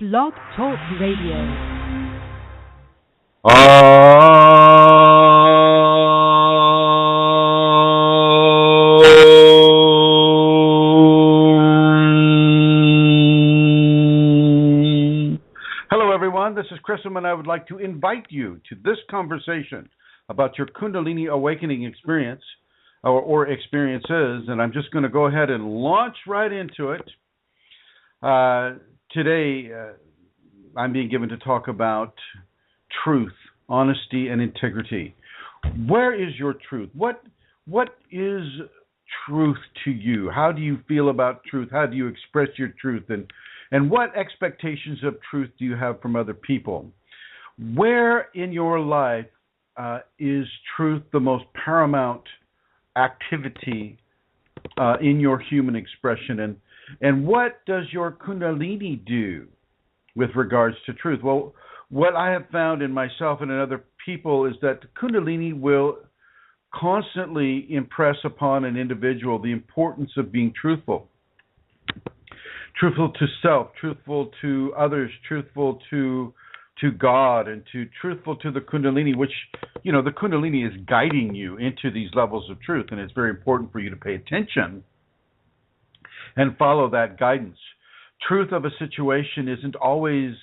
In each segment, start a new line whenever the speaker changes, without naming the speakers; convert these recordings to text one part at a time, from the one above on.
Blog Talk Radio.
Hello everyone, this is Chrism and I would like to invite you to this conversation about your Kundalini awakening experience or experiences, and I'm just going to go ahead and launch right into it. Today, I'm being given to talk about truth, honesty, and integrity. Where is your truth? What is truth to you? How do you feel about truth? How do you express your truth? And what expectations of truth do you have from other people? Where in your life is truth the most paramount activity in your human expression? And what does your Kundalini do with regards to truth? Well, what I have found in myself and in other people is that Kundalini will constantly impress upon an individual the importance of being truthful. Truthful to self, truthful to others, truthful to God, and truthful to the Kundalini, which, you know, the Kundalini is guiding you into these levels of truth, and it's very important for you to pay attention and follow that guidance. Truth of a situation isn't always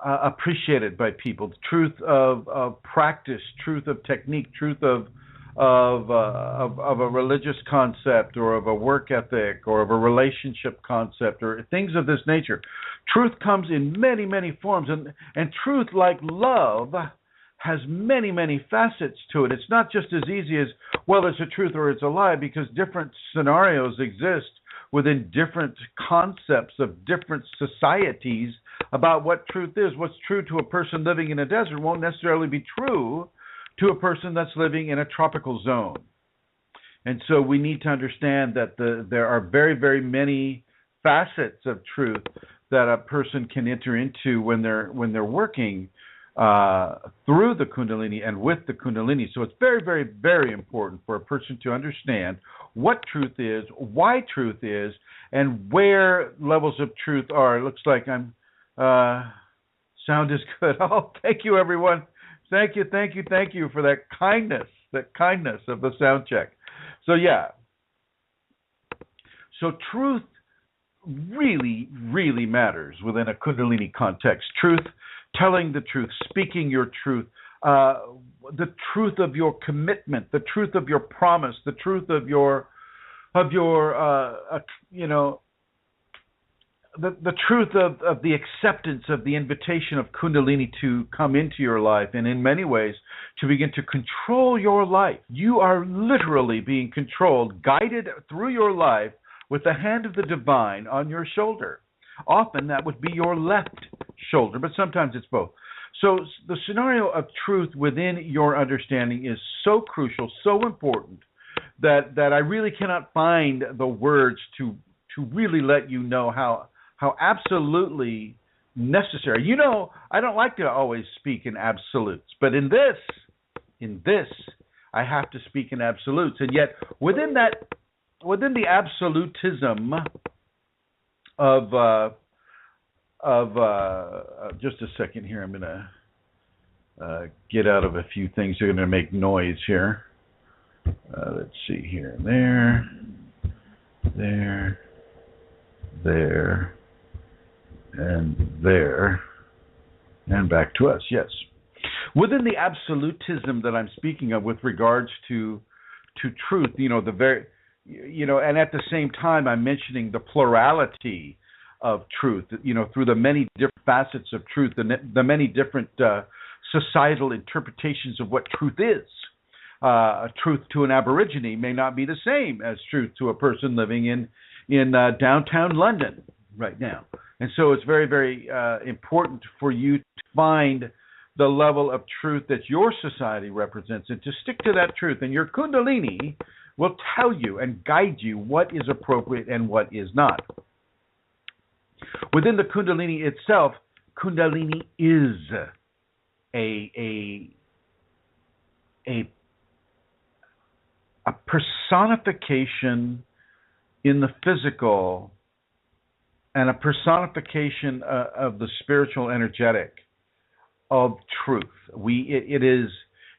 appreciated by people. The truth of practice, truth of technique, truth of a religious concept or of a work ethic or of a relationship concept or things of this nature. Truth comes in many, many forms, and truth, like love, has many, many facets to it. It's not just as easy as, well, it's a truth or it's a lie, because different scenarios exist within different concepts of different societies about what truth is. What's true to a person living in a desert won't necessarily be true to a person that's living in a tropical zone. And so we need to understand that there are very, very many facets of truth that a person can enter into when they're working through the Kundalini and with the Kundalini. So it's very, very, very important for a person to understand what truth is, why truth is, and where levels of truth are. It looks like I'm sound is good. Oh, thank you, everyone. Thank you for that kindness of the sound check. So yeah. So truth really, really matters within a Kundalini context. Truth, telling the truth, speaking your truth, the truth of your commitment, the truth of your promise, the truth of your the truth of the acceptance of the invitation of Kundalini to come into your life, and in many ways to begin to control your life. You are literally being controlled, guided through your life with the hand of the divine on your shoulder. Often that would be your left shoulder, but sometimes it's both. So the scenario of truth within your understanding is so crucial, so important, that I really cannot find the words to really let you know how absolutely necessary. You know, I don't like to always speak in absolutes, but in this, I have to speak in absolutes. And yet, within the absolutism of just a second here, I'm going to get out of a few things that are going to make noise here. Let's see here, there, and there, and back to us. Yes, within the absolutism that I'm speaking of with regards to truth, and at the same time I'm mentioning the plurality of truth, through the many different facets of truth, and the many different societal interpretations of what truth is. Truth to an Aborigine may not be the same as truth to a person living in downtown London right now. And so it's very, very important for you to find the level of truth that your society represents and to stick to that truth. And your Kundalini will tell you and guide you what is appropriate and what is not. Within the Kundalini itself, Kundalini is a personification in the physical and a personification of the spiritual energetic of truth. It is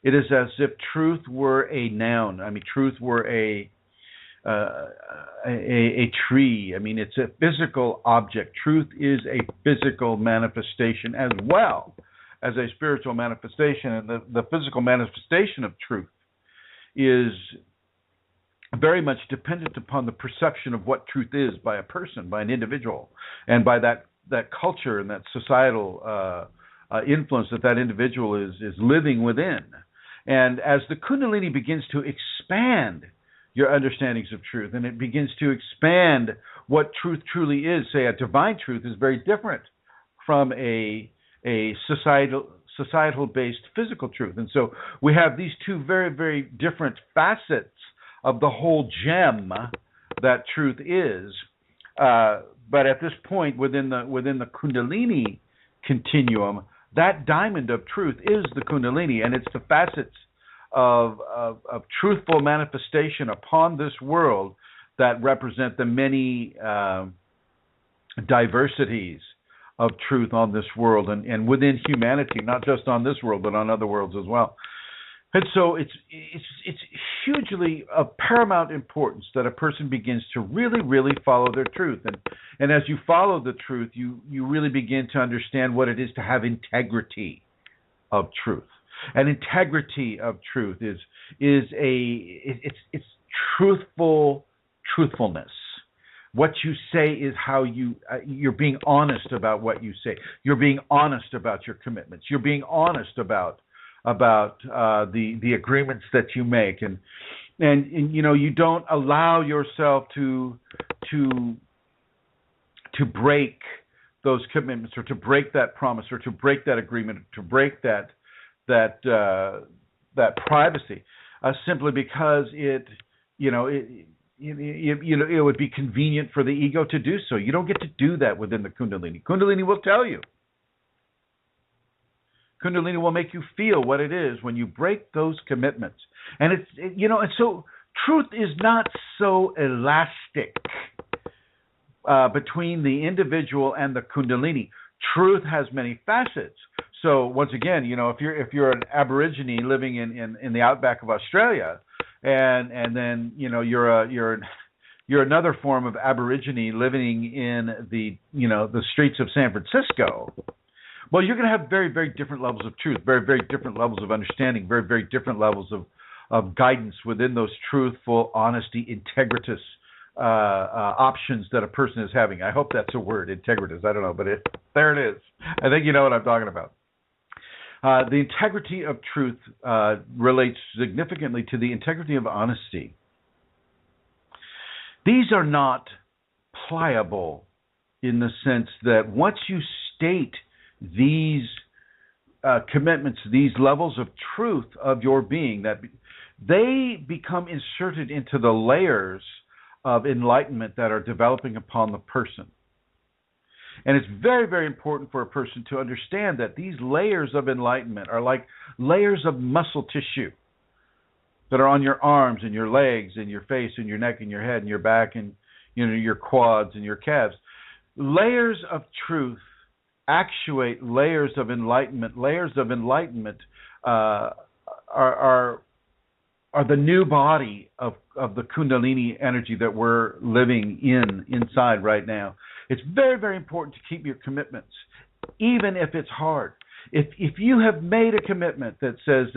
as if truth were a noun. I mean, truth were a tree. I mean, it's a physical object. Truth is a physical manifestation as well as a spiritual manifestation, and the physical manifestation of truth is very much dependent upon the perception of what truth is by a person, by an individual, and by that culture and that societal influence that individual is living within. And as the Kundalini begins to expand your understandings of truth, and it begins to expand what truth truly is, say a divine truth is very different from a societal-based physical truth. And so we have these two very, very different facets of the whole gem that truth is. But at this point, within the Kundalini continuum, that diamond of truth is the Kundalini, and it's the facets of truthful manifestation upon this world that represent the many diversities of truth on this world and within humanity, not just on this world, but on other worlds as well. And so it's hugely of paramount importance that a person begins to really, really follow their truth. And as you follow the truth, you really begin to understand what it is to have integrity of truth. And integrity of truth is truthfulness. What you say is how you're being honest about what you say. You're being honest about your commitments. You're being honest about the agreements that you make, and you know, you don't allow yourself to break those commitments, or to break that promise, or to break that agreement, to break that privacy, simply because it would be convenient for the ego to do so. You don't get to do that within the Kundalini. Kundalini will tell you. Kundalini will make you feel what it is when you break those commitments. And and so truth is not so elastic between the individual and the Kundalini. Truth has many facets. So once again, if you're an Aborigine living in the outback of Australia, and then you're another form of Aborigine living in the streets of San Francisco, well, you're going to have very, very different levels of truth, very, very different levels of understanding, very, very different levels of guidance within those truthful, honesty, integritus options that a person is having. I hope that's a word, integritus. I don't know, but there it is. I think you know what I'm talking about. The integrity of truth relates significantly to the integrity of honesty. These are not pliable in the sense that once you state these commitments, these levels of truth of your being, that they become inserted into the layers of enlightenment that are developing upon the person. And it's very, very important for a person to understand that these layers of enlightenment are like layers of muscle tissue that are on your arms and your legs and your face and your neck and your head and your back and your quads and your calves. Layers of truth actuate layers of enlightenment. Layers of enlightenment are the new body of the Kundalini energy that we're living inside right now. It's very, very important to keep your commitments, even if it's hard. If you have made a commitment that says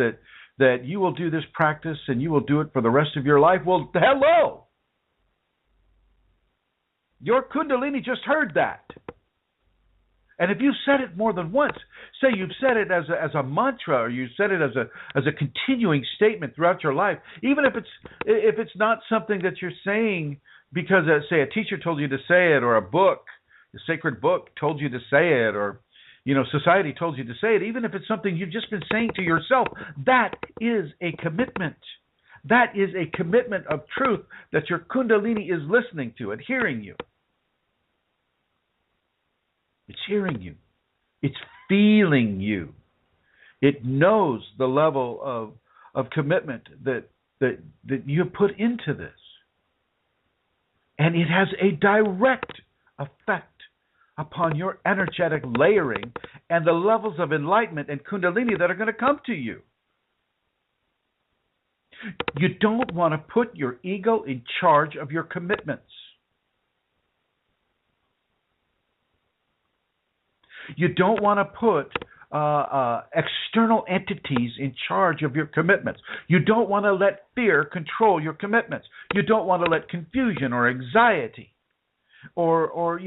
that you will do this practice and you will do it for the rest of your life, well, hello! Your Kundalini just heard that. And if you've said it more than once, say you've said it as a mantra, or you said it as a continuing statement throughout your life, even if it's not something that you're saying because, say, a teacher told you to say it, or a book, a sacred book told you to say it, or society told you to say it, even if it's something you've just been saying to yourself, that is a commitment. That is a commitment of truth that your Kundalini is listening to and hearing you. It's hearing you. It's feeling you. It knows the level of commitment that you have put into this. And it has a direct effect upon your energetic layering and the levels of enlightenment and Kundalini that are going to come to you. You don't want to put your ego in charge of your commitments. You don't want to put external entities in charge of your commitments. You don't want to let fear control your commitments. You don't want to let confusion or anxiety or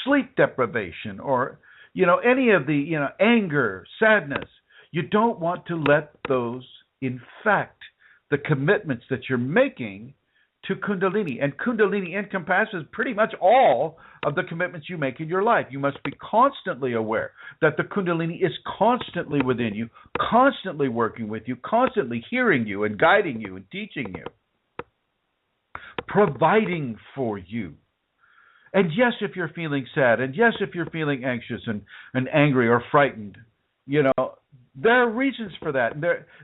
sleep deprivation or, any of the, anger, sadness. You don't want to let those infect the commitments that you're making to Kundalini. And Kundalini encompasses pretty much all of the commitments you make in your life. You must be constantly aware that the Kundalini is constantly within you, constantly working with you, constantly hearing you and guiding you and teaching you, providing for you. And yes, if you're feeling sad, and yes, if you're feeling anxious and angry or frightened, there are reasons for that.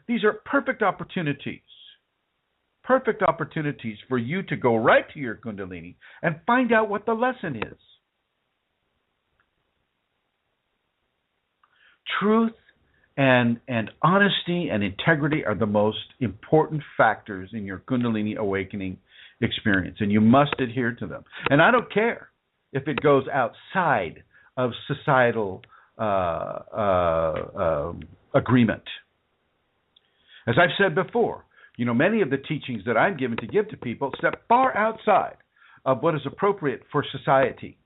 These are perfect opportunities for you to go right to your Kundalini and find out what the lesson is. Truth and honesty and integrity are the most important factors in your Kundalini awakening experience, and you must adhere to them. And I don't care if it goes outside of societal agreement. As I've said before, many of the teachings that I'm given to give to people step far outside of what is appropriate for society.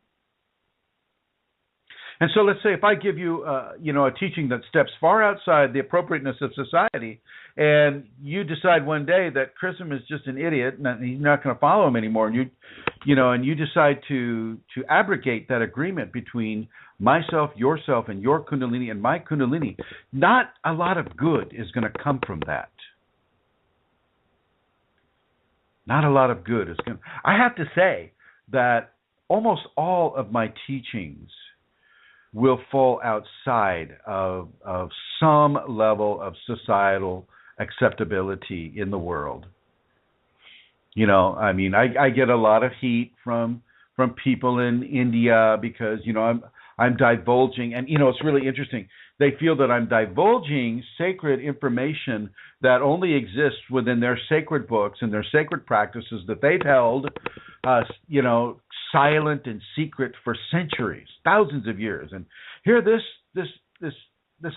And so let's say if I give you, a teaching that steps far outside the appropriateness of society, and you decide one day that Chrism is just an idiot and he's not going to follow him anymore, and you decide to abrogate that agreement between myself, yourself, and your Kundalini and my Kundalini, not a lot of good is going to come from that. Not a lot of good is going to. I have to say that almost all of my teachings will fall outside of some level of societal acceptability in the world. I get a lot of heat from people in India because, I'm divulging, and, it's really interesting. They feel that I'm divulging sacred information that only exists within their sacred books and their sacred practices that they've held, silent and secret for centuries, thousands of years. And here this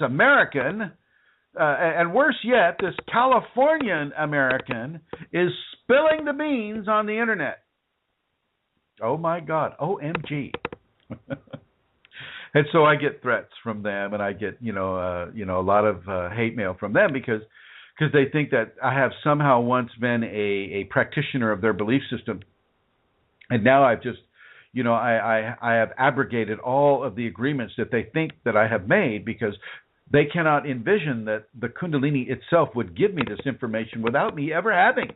American, and worse yet, this Californian American is spilling the beans on the internet. Oh my God, OMG. And so I get threats from them, and I get a lot of hate mail from them because they think that I have somehow once been a practitioner of their belief system, and now I've just I have abrogated all of the agreements that they think that I have made, because they cannot envision that the Kundalini itself would give me this information without me ever having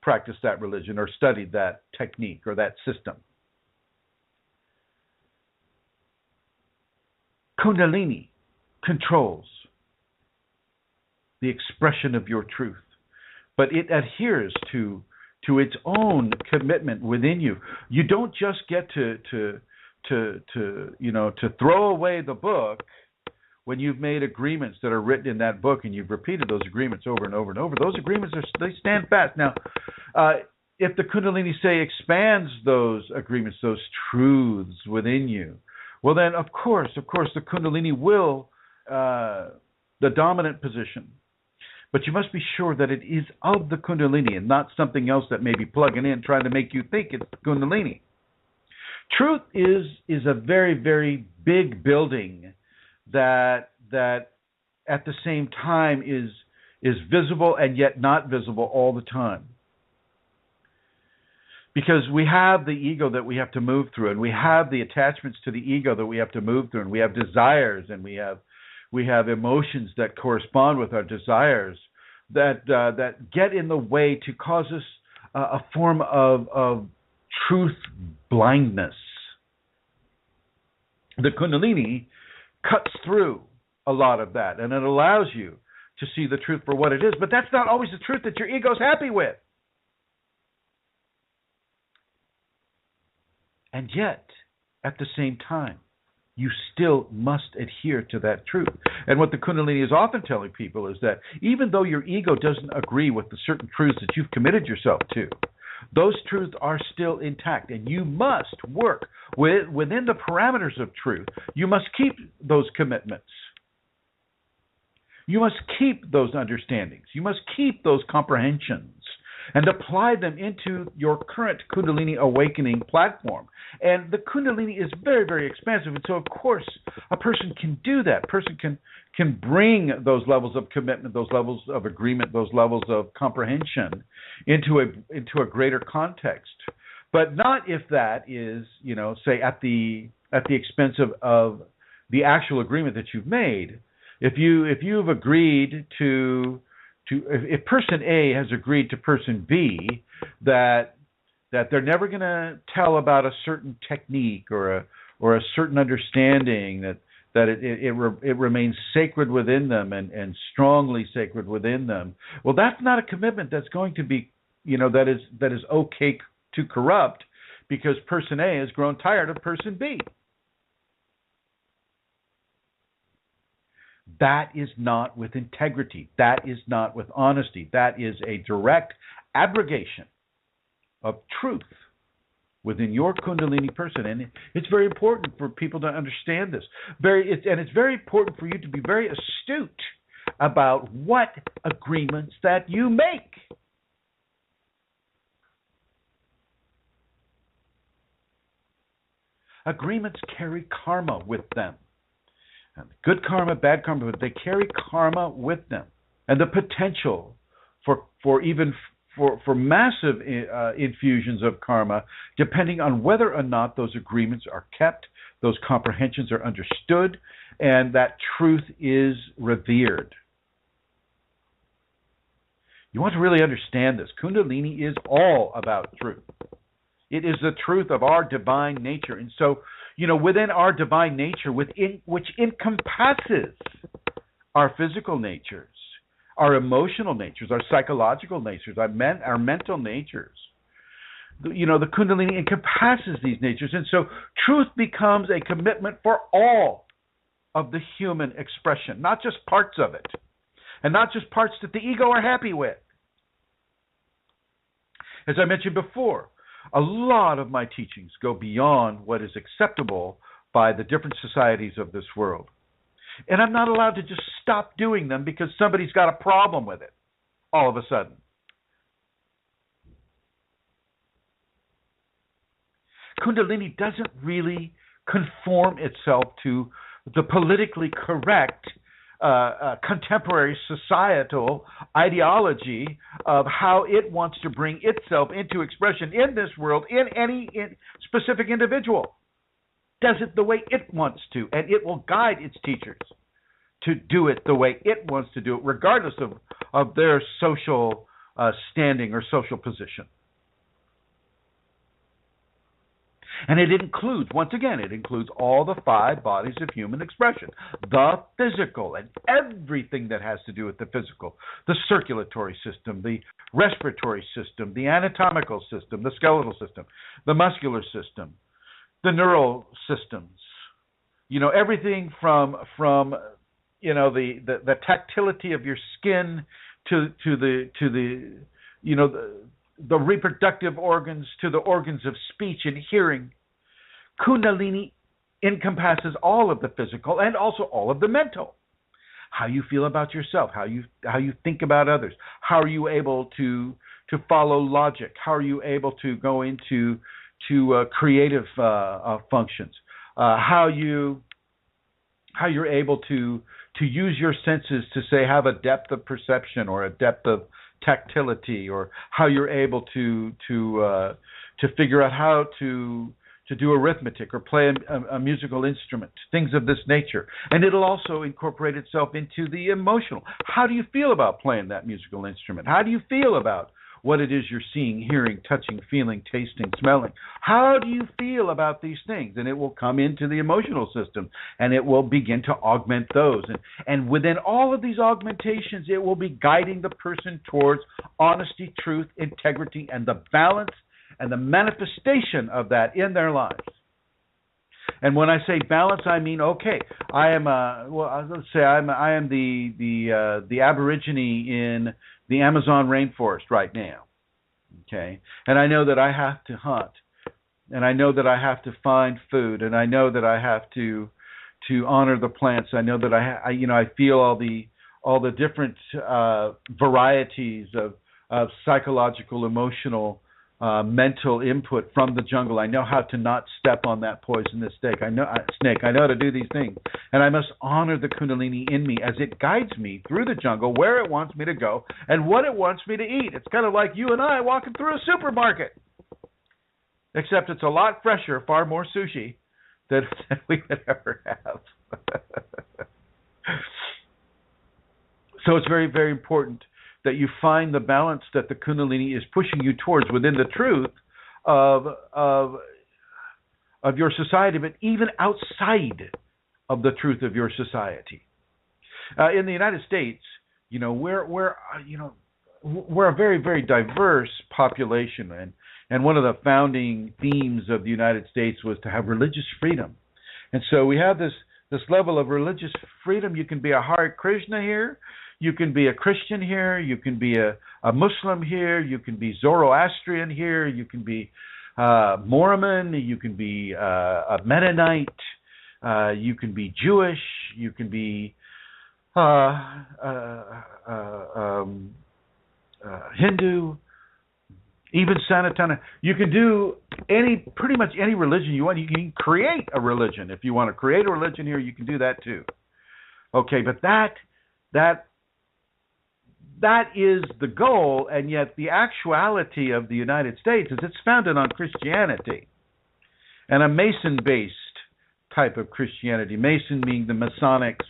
practiced that religion or studied that technique or that system. Kundalini controls the expression of your truth, but it adheres to its own commitment within you. You don't just get to throw away the book when you've made agreements that are written in that book and you've repeated those agreements over and over and over. Those agreements they stand fast. Now, if the Kundalini, say, expands those agreements, those truths within you, well then, of course, the Kundalini will, the dominant position. But you must be sure that it is of the Kundalini and not something else that may be plugging in, trying to make you think it's Kundalini. Truth is a very, very big building that at the same time is visible and yet not visible all the time. Because we have the ego that we have to move through, and we have the attachments to the ego that we have to move through, and we have desires, and we have emotions that correspond with our desires that get in the way to cause us a form of truth blindness. The Kundalini cuts through a lot of that, and it allows you to see the truth for what it is, but that's not always the truth that your ego's happy with. And at the same time, you still must adhere to that truth. And what the Kundalini is often telling people is that even though your ego doesn't agree with the certain truths that you've committed yourself to, those truths are still intact, and you must work within the parameters of truth. You must keep those commitments. You must keep those understandings. You must keep those comprehensions and apply them into your current Kundalini awakening platform. And the Kundalini is very, very expansive, and so of course a person can do that. A person can bring those levels of commitment, those levels of agreement, those levels of comprehension into a greater context. But not if that is, say at the expense of the actual agreement that you've made. If you've agreed to if person A has agreed to person B that they're never going to tell about a certain technique or a certain understanding, that it remains sacred within them and strongly sacred within them, well, that's not a commitment that's going to be, that is okay to corrupt, because person A has grown tired of person B. That is not with integrity. That is not with honesty. That is a direct abrogation of truth within your Kundalini person. And it's very important for people to understand this. It's very important for you to be very astute about what agreements that you make. Agreements carry karma with them. Good karma, bad karma, but they carry karma with them, and the potential for massive infusions of karma, depending on whether or not those agreements are kept, those comprehensions are understood, and that truth is revered. You want to really understand this. Kundalini is all about truth. It is the truth of our divine nature, and so, within our divine nature, which encompasses our physical natures, our emotional natures, our psychological natures, our mental natures. The Kundalini encompasses these natures, and so truth becomes a commitment for all of the human expression, not just parts of it, and not just parts that the ego are happy with. As I mentioned before, a lot of my teachings go beyond what is acceptable by the different societies of this world. And I'm not allowed to just stop doing them because somebody's got a problem with it all of a sudden. Kundalini doesn't really conform itself to the politically correct contemporary societal ideology of how it wants to bring itself into expression in this world in any specific individual. Does it the way it wants to, and it will guide its teachers to do it the way it wants to do it, regardless of their social standing or social position. And it includes, once again, all the 5 bodies of human expression. The physical and everything that has to do with the physical. The circulatory system, the respiratory system, the anatomical system, the skeletal system, the muscular system, the neural systems. Everything from the tactility of your skin to the reproductive organs, to the organs of speech and hearing. Kundalini encompasses all of the physical and also all of the mental. How you feel about yourself, how you think about others, how are you able to follow logic, how are you able to go into creative functions, how you're able to use your senses to say have a depth of perception or a depth of tactility, or how you're able to figure out how to do arithmetic or play a musical instrument, things of this nature. And it'll also incorporate itself into the emotional. How do you feel about playing that musical instrument? How do you feel about what it is you're seeing, hearing, touching, feeling, tasting, smelling? How do you feel about these things? And it will come into the emotional system, and it will begin to augment those. And within all of these augmentations, it will be guiding the person towards honesty, truth, integrity, and the balance and the manifestation of that in their lives. And when I say balance, I mean, okay, I am let's say I am the Aborigine in the Amazon rainforest right now. Okay, and I know that I have to hunt, and I know that I have to find food, and I know that I have to honor the plants. I know that I feel all the different varieties of psychological, emotional, mental input from the jungle. I know how to not step on that poisonous snake. I know how to do these things, and I must honor the Kundalini in me as it guides me through the jungle, where it wants me to go, and what it wants me to eat. It's kind of like you and I walking through a supermarket, except it's a lot fresher, far more sushi than we could ever have. So it's very, very important that you find the balance that the Kundalini is pushing you towards within the truth of your society, but even outside of the truth of your society. In the United States, we're a very, very diverse population, and one of the founding themes of the United States was to have religious freedom. And so we have this level of religious freedom. You can be a Hare Krishna here. You can be a Christian here. You can be a Muslim here. You can be Zoroastrian here. You can be Mormon. You can be a Mennonite. You can be Jewish. You can be Hindu. Even Sanatana. You can do pretty much any religion you want. You can create a religion. If you want to create a religion here, you can do that too. Okay, but that is the goal, and yet the actuality of the United States is it's founded on Christianity, and a Mason-based type of Christianity. Mason being the Masonics,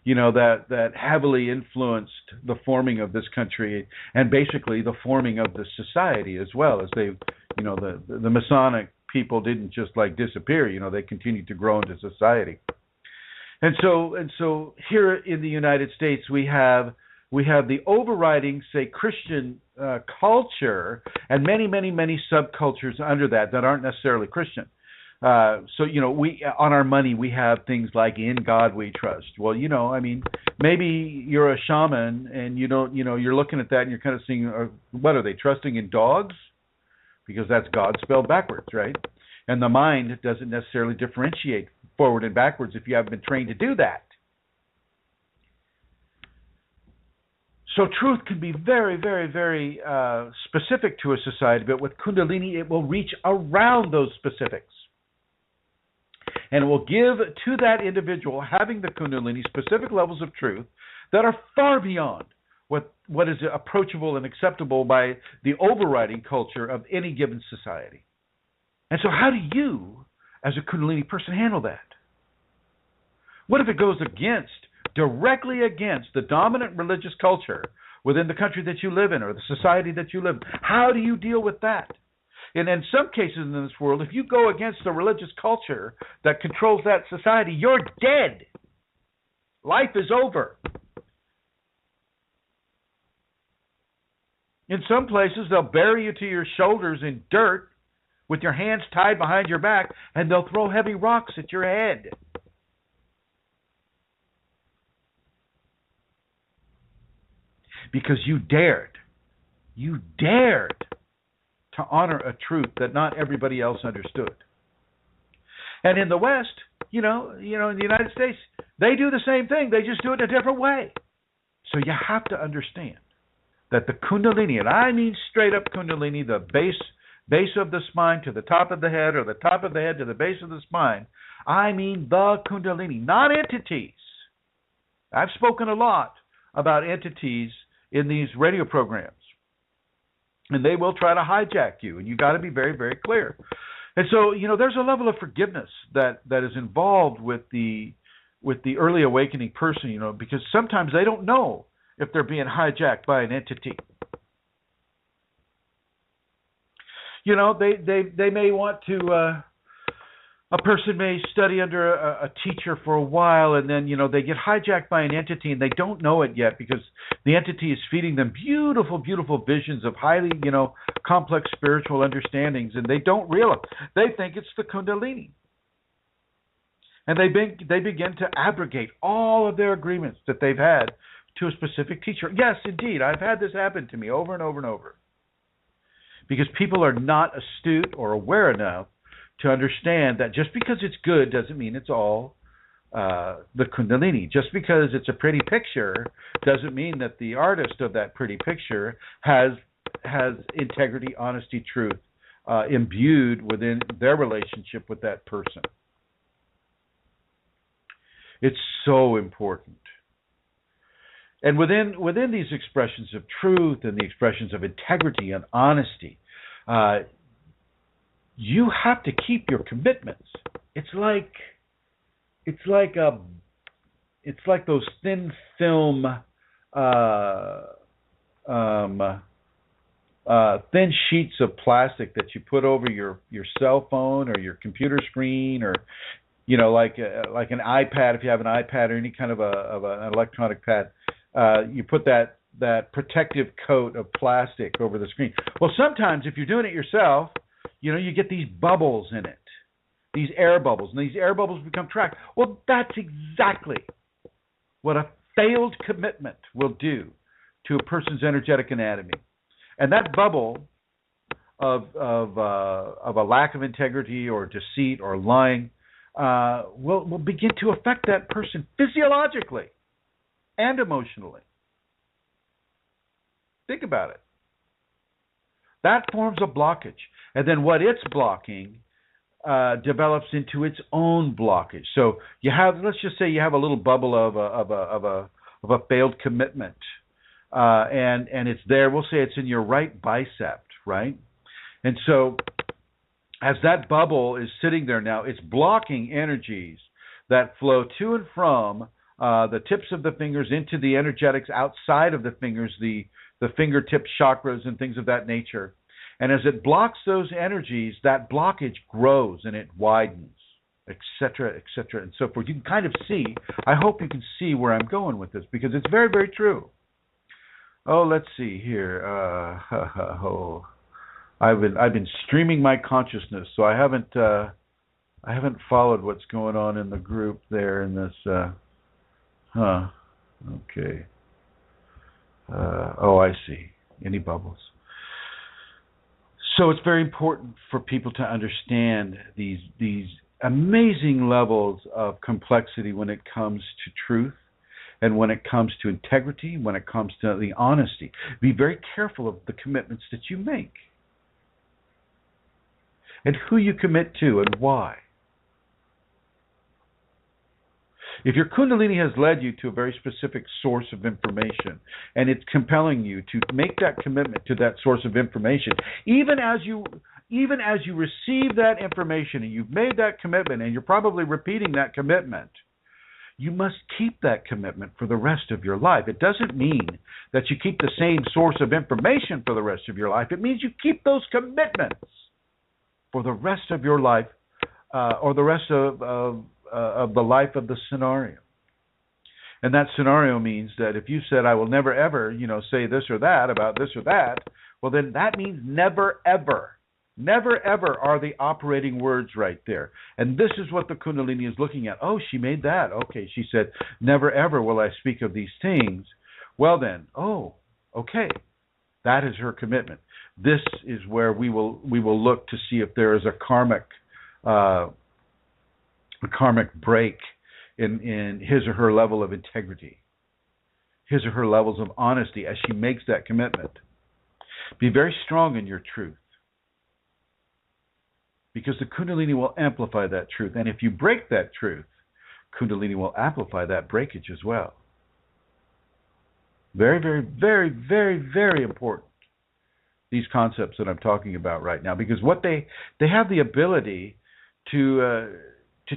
that heavily influenced the forming of this country and basically the forming of the society as well. As they, the Masonic people didn't just disappear. They continued to grow into society. And so here in the United States we have the overriding, say, Christian culture, and many, many, many subcultures under that aren't necessarily Christian. So we on our money we have things like "In God We Trust." Well, maybe you're a shaman and you're looking at that and you're kind of seeing, what are they trusting in dogs? Because that's God spelled backwards, right? And the mind doesn't necessarily differentiate forward and backwards if you haven't been trained to do that. So truth can be very, very, very specific to a society, but with Kundalini, it will reach around those specifics. And it will give to that individual having the Kundalini specific levels of truth that are far beyond what is approachable and acceptable by the overriding culture of any given society. And so how do you, as a Kundalini person, handle that? What if it goes directly against the dominant religious culture within the country that you live in or the society that you live in? How do you deal with that? And in some cases in this world, if you go against the religious culture that controls that society, you're dead. Life is over. In some places, they'll bury you to your shoulders in dirt with your hands tied behind your back, and they'll throw heavy rocks at your head. Because you dared to honor a truth that not everybody else understood. And in the West, in the United States, they do the same thing. They just do it a different way. So you have to understand that the Kundalini, and I mean straight up Kundalini, the base of the spine to the top of the head, or the top of the head to the base of the spine, I mean the Kundalini, not entities. I've spoken a lot about entities in these radio programs, and they will try to hijack you, and you got to be very, very clear. And so, there's a level of forgiveness that is involved with the early awakening person, because sometimes they don't know if they're being hijacked by an entity. They may want to. A person may study under a teacher for a while, and then, they get hijacked by an entity, and they don't know it yet because the entity is feeding them beautiful, beautiful visions of highly, complex spiritual understandings, and they don't realize. They think it's the Kundalini. And they begin to abrogate all of their agreements that they've had to a specific teacher. Yes, indeed, I've had this happen to me over and over and over. Because people are not astute or aware enough to understand that just because it's good doesn't mean it's all the Kundalini. Just because it's a pretty picture doesn't mean that the artist of that pretty picture has integrity, honesty, truth imbued within their relationship with that person. It's so important. And within these expressions of truth and the expressions of integrity and honesty, you have to keep your commitments. It's like those thin film, thin sheets of plastic that you put over your cell phone or your computer screen, or like an iPad. If you have an iPad or any kind of an electronic pad, you put that protective coat of plastic over the screen. Well, sometimes if you're doing it yourself, you get these bubbles in it, these air bubbles, and these air bubbles become trapped. Well, that's exactly what a failed commitment will do to a person's energetic anatomy. And that bubble of a lack of integrity or deceit or lying will begin to affect that person physiologically and emotionally. Think about it. That forms a blockage. And then what it's blocking develops into its own blockage. So let's just say you have a little bubble of a failed commitment. And it's there. We'll say it's in your right bicep, right? And so as that bubble is sitting there now, it's blocking energies that flow to and from the tips of the fingers into the energetics outside of the fingers, the fingertip chakras and things of that nature. And as it blocks those energies, that blockage grows and it widens, et cetera, and so forth. You can kind of see, I hope you can see where I'm going with this, because it's very, very true. Oh, let's see here. I've been streaming my consciousness, so I haven't followed what's going on in the group there in this. Okay. I see. Any bubbles? So it's very important for people to understand these amazing levels of complexity when it comes to truth, and when it comes to integrity, when it comes to the honesty. Be very careful of the commitments that you make, and who you commit to and why. If your Kundalini has led you to a very specific source of information, and it's compelling you to make that commitment to that source of information, even as you receive that information and you've made that commitment and you're probably repeating that commitment, you must keep that commitment for the rest of your life. It doesn't mean that you keep the same source of information for the rest of your life. It means you keep those commitments for the rest of your life, or the rest of the life of the scenario. And that scenario means that if you said, I will never ever, say this or that about this or that, well, then that means never ever. Never ever are the operating words right there. And this is what the Kundalini is looking at. Oh, she made that. Okay, she said, never ever will I speak of these things. Well then, okay. That is her commitment. This is where we will look to see if there is a karmic break in his or her level of integrity, his or her levels of honesty as she makes that commitment. Be very strong in your truth, because the Kundalini will amplify that truth. And if you break that truth, Kundalini will amplify that breakage as well. Very, very, very, very, very important, these concepts that I'm talking about right now, because what they have the ability to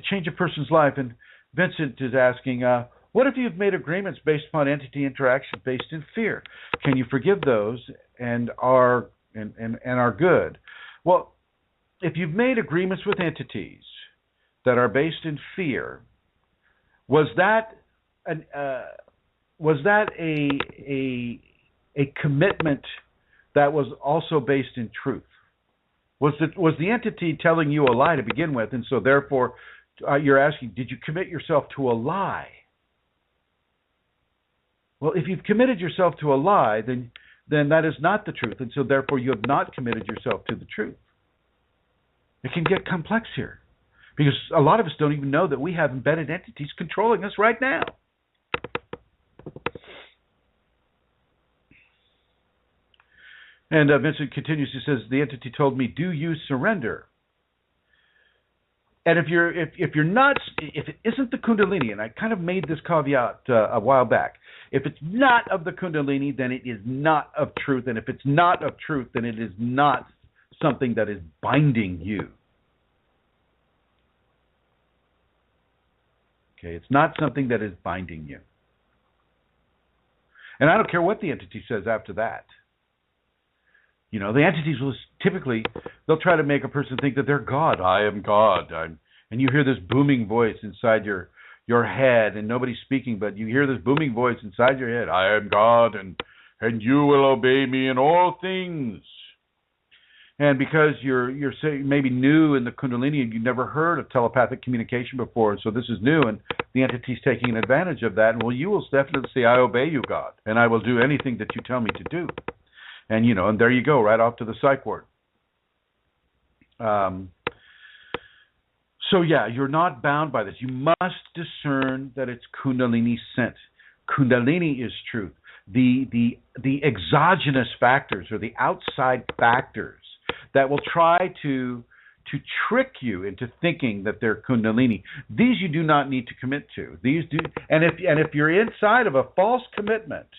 change a person's life. And Vincent is asking, what if you've made agreements based upon entity interaction based in fear? Can you forgive those and are good? Well, if you've made agreements with entities that are based in fear, was that a commitment that was also based in truth? Was the entity telling you a lie to begin with, and so therefore you're asking, did you commit yourself to a lie? Well, if you've committed yourself to a lie, then that is not the truth, and so therefore you have not committed yourself to the truth. It can get complex here, because a lot of us don't even know that we have embedded entities controlling us right now. And Vincent continues, he says, the entity told me, do you surrender? And if it isn't the Kundalini, and I kind of made this caveat a while back, if it's not of the Kundalini, then it is not of truth. And if it's not of truth, then it is not something that is binding you. Okay, it's not something that is binding you. And I don't care what the entity says after that. You know, the entities will typically, they'll try to make a person think that they're God. I am God. And you hear this booming voice inside your head, and nobody's speaking, but you hear this booming voice inside your head. I am God, and you will obey me in all things. And because you're maybe new in the Kundalini and you've never heard of telepathic communication before, so this is new, and the entity's taking advantage of that, and well, you will definitely say, I obey you, God, and I will do anything that you tell me to do. And, you know, and there you go, right off to the psych ward. So, yeah, you're not bound by this. You must discern that it's Kundalini sent. Kundalini is truth. The exogenous factors, or the outside factors that will try to trick you into thinking that they're Kundalini, these you do not need to commit to. These do, and if you're inside of a false commitment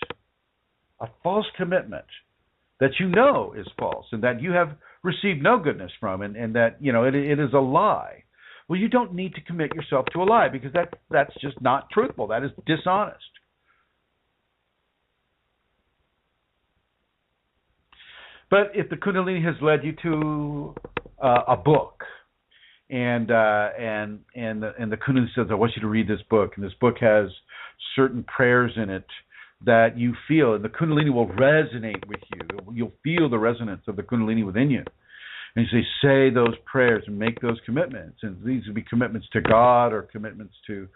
that you know is false and that you have received no goodness from, and that, you know, it is a lie, well, you don't need to commit yourself to a lie, because that's just not truthful. That is dishonest. But if the Kundalini has led you to a book, and the Kundalini says, I want you to read this book, and this book has certain prayers in it that you feel, and the Kundalini will resonate with you. You'll feel the resonance of the Kundalini within you. And you say those prayers and make those commitments. And these would be commitments to God, or commitments to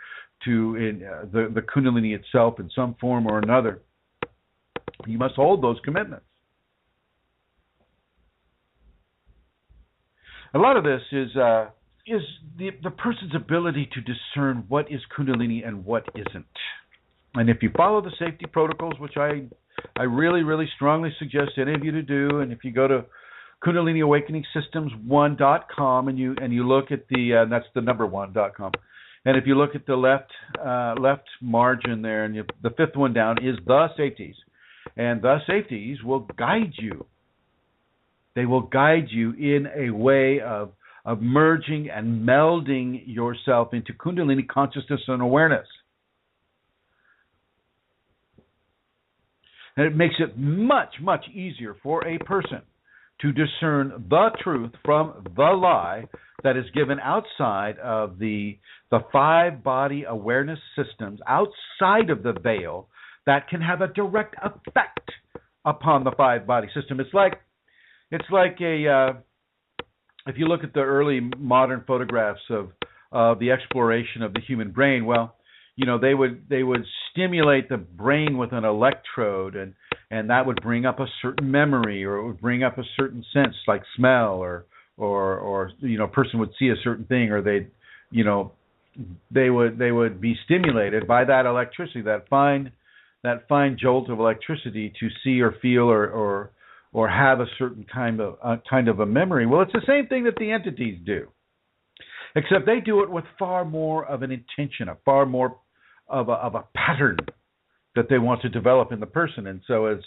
the Kundalini itself in some form or another. You must hold those commitments. A lot of this is the person's ability to discern what is Kundalini and what isn't. And if you follow the safety protocols, which I really, really strongly suggest any of you to do, and if you go to KundaliniAwakeningSystems1.com and you look at that's the number 1.com, and if you look at the left margin there, and the fifth one down is the safeties, and the safeties will guide you. They will guide you in a way of merging and melding yourself into Kundalini consciousness and awareness. And it makes it much, much easier for a person to discern the truth from the lie that is given outside of the five body awareness systems, outside of the veil, that can have a direct effect upon the five body system. It's like if you look at the early modern photographs of the exploration of the human brain, well, you know, they would stimulate the brain with an electrode, and that would bring up a certain memory, or it would bring up a certain sense, like smell, or you know, a person would see a certain thing, or they would be stimulated by that electricity, that fine jolt of electricity, to see or feel or have a certain kind of a memory. Well, it's the same thing that the entities do, except they do it with far more of an intention, far more of a pattern that they want to develop in the person. And so, as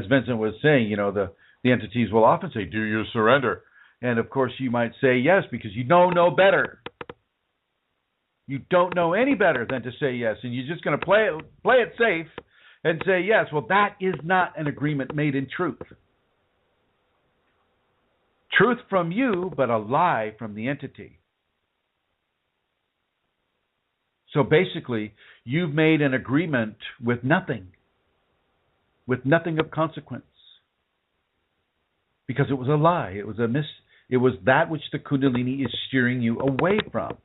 Vincent was saying, you know, the entities will often say, "Do you surrender?" And of course, you might say yes, because you don't know better. You don't know any better than to say yes, and you're just going to play it safe and say yes. Well, that is not an agreement made in truth. Truth from you, but a lie from the entity. So basically, you've made an agreement with nothing of consequence, because it was a lie. It was it was that which the Kundalini is steering you away from.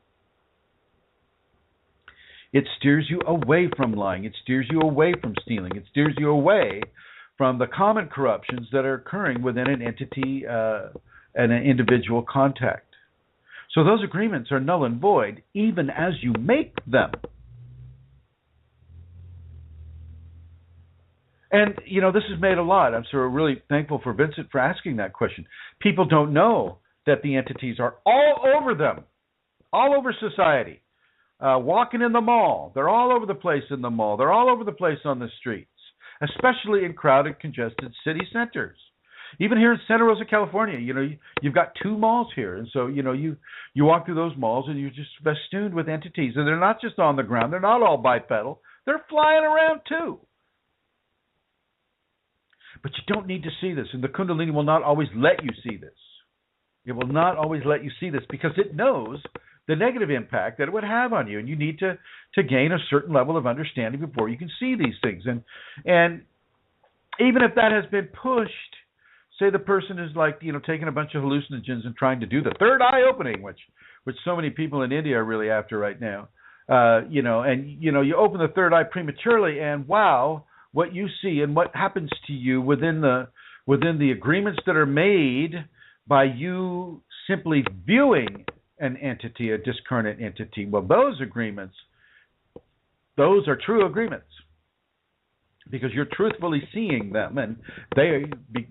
It steers you away from lying. It steers you away from stealing. It steers you away from the common corruptions that are occurring within an entity and an individual contact. So those agreements are null and void even as you make them. And, this is made a lot. I'm sort of really thankful for Vincent for asking that question. People don't know that the entities are all over them, all over society. Walking in the mall. They're all over the place in the mall. They're all over the place on the streets, especially in crowded, congested city centers. Even here in Santa Rosa, California, you've got 2 malls here. And so, you walk through those malls and you're just festooned with entities. And they're not just on the ground. They're not all bipedal. They're flying around too. But you don't need to see this. And the Kundalini will not always let you see this. It will not always let you see this because it knows the negative impact that it would have on you. And you need to gain a certain level of understanding before you can see these things. And even if that has been pushed, say the person is like, taking a bunch of hallucinogens and trying to do the third eye opening, which so many people in India are really after right now. You open the third eye prematurely and wow, what you see and what happens to you within the agreements that are made by you simply viewing an entity, a discarnate entity. Well, those agreements, those are true agreements because you're truthfully seeing them, and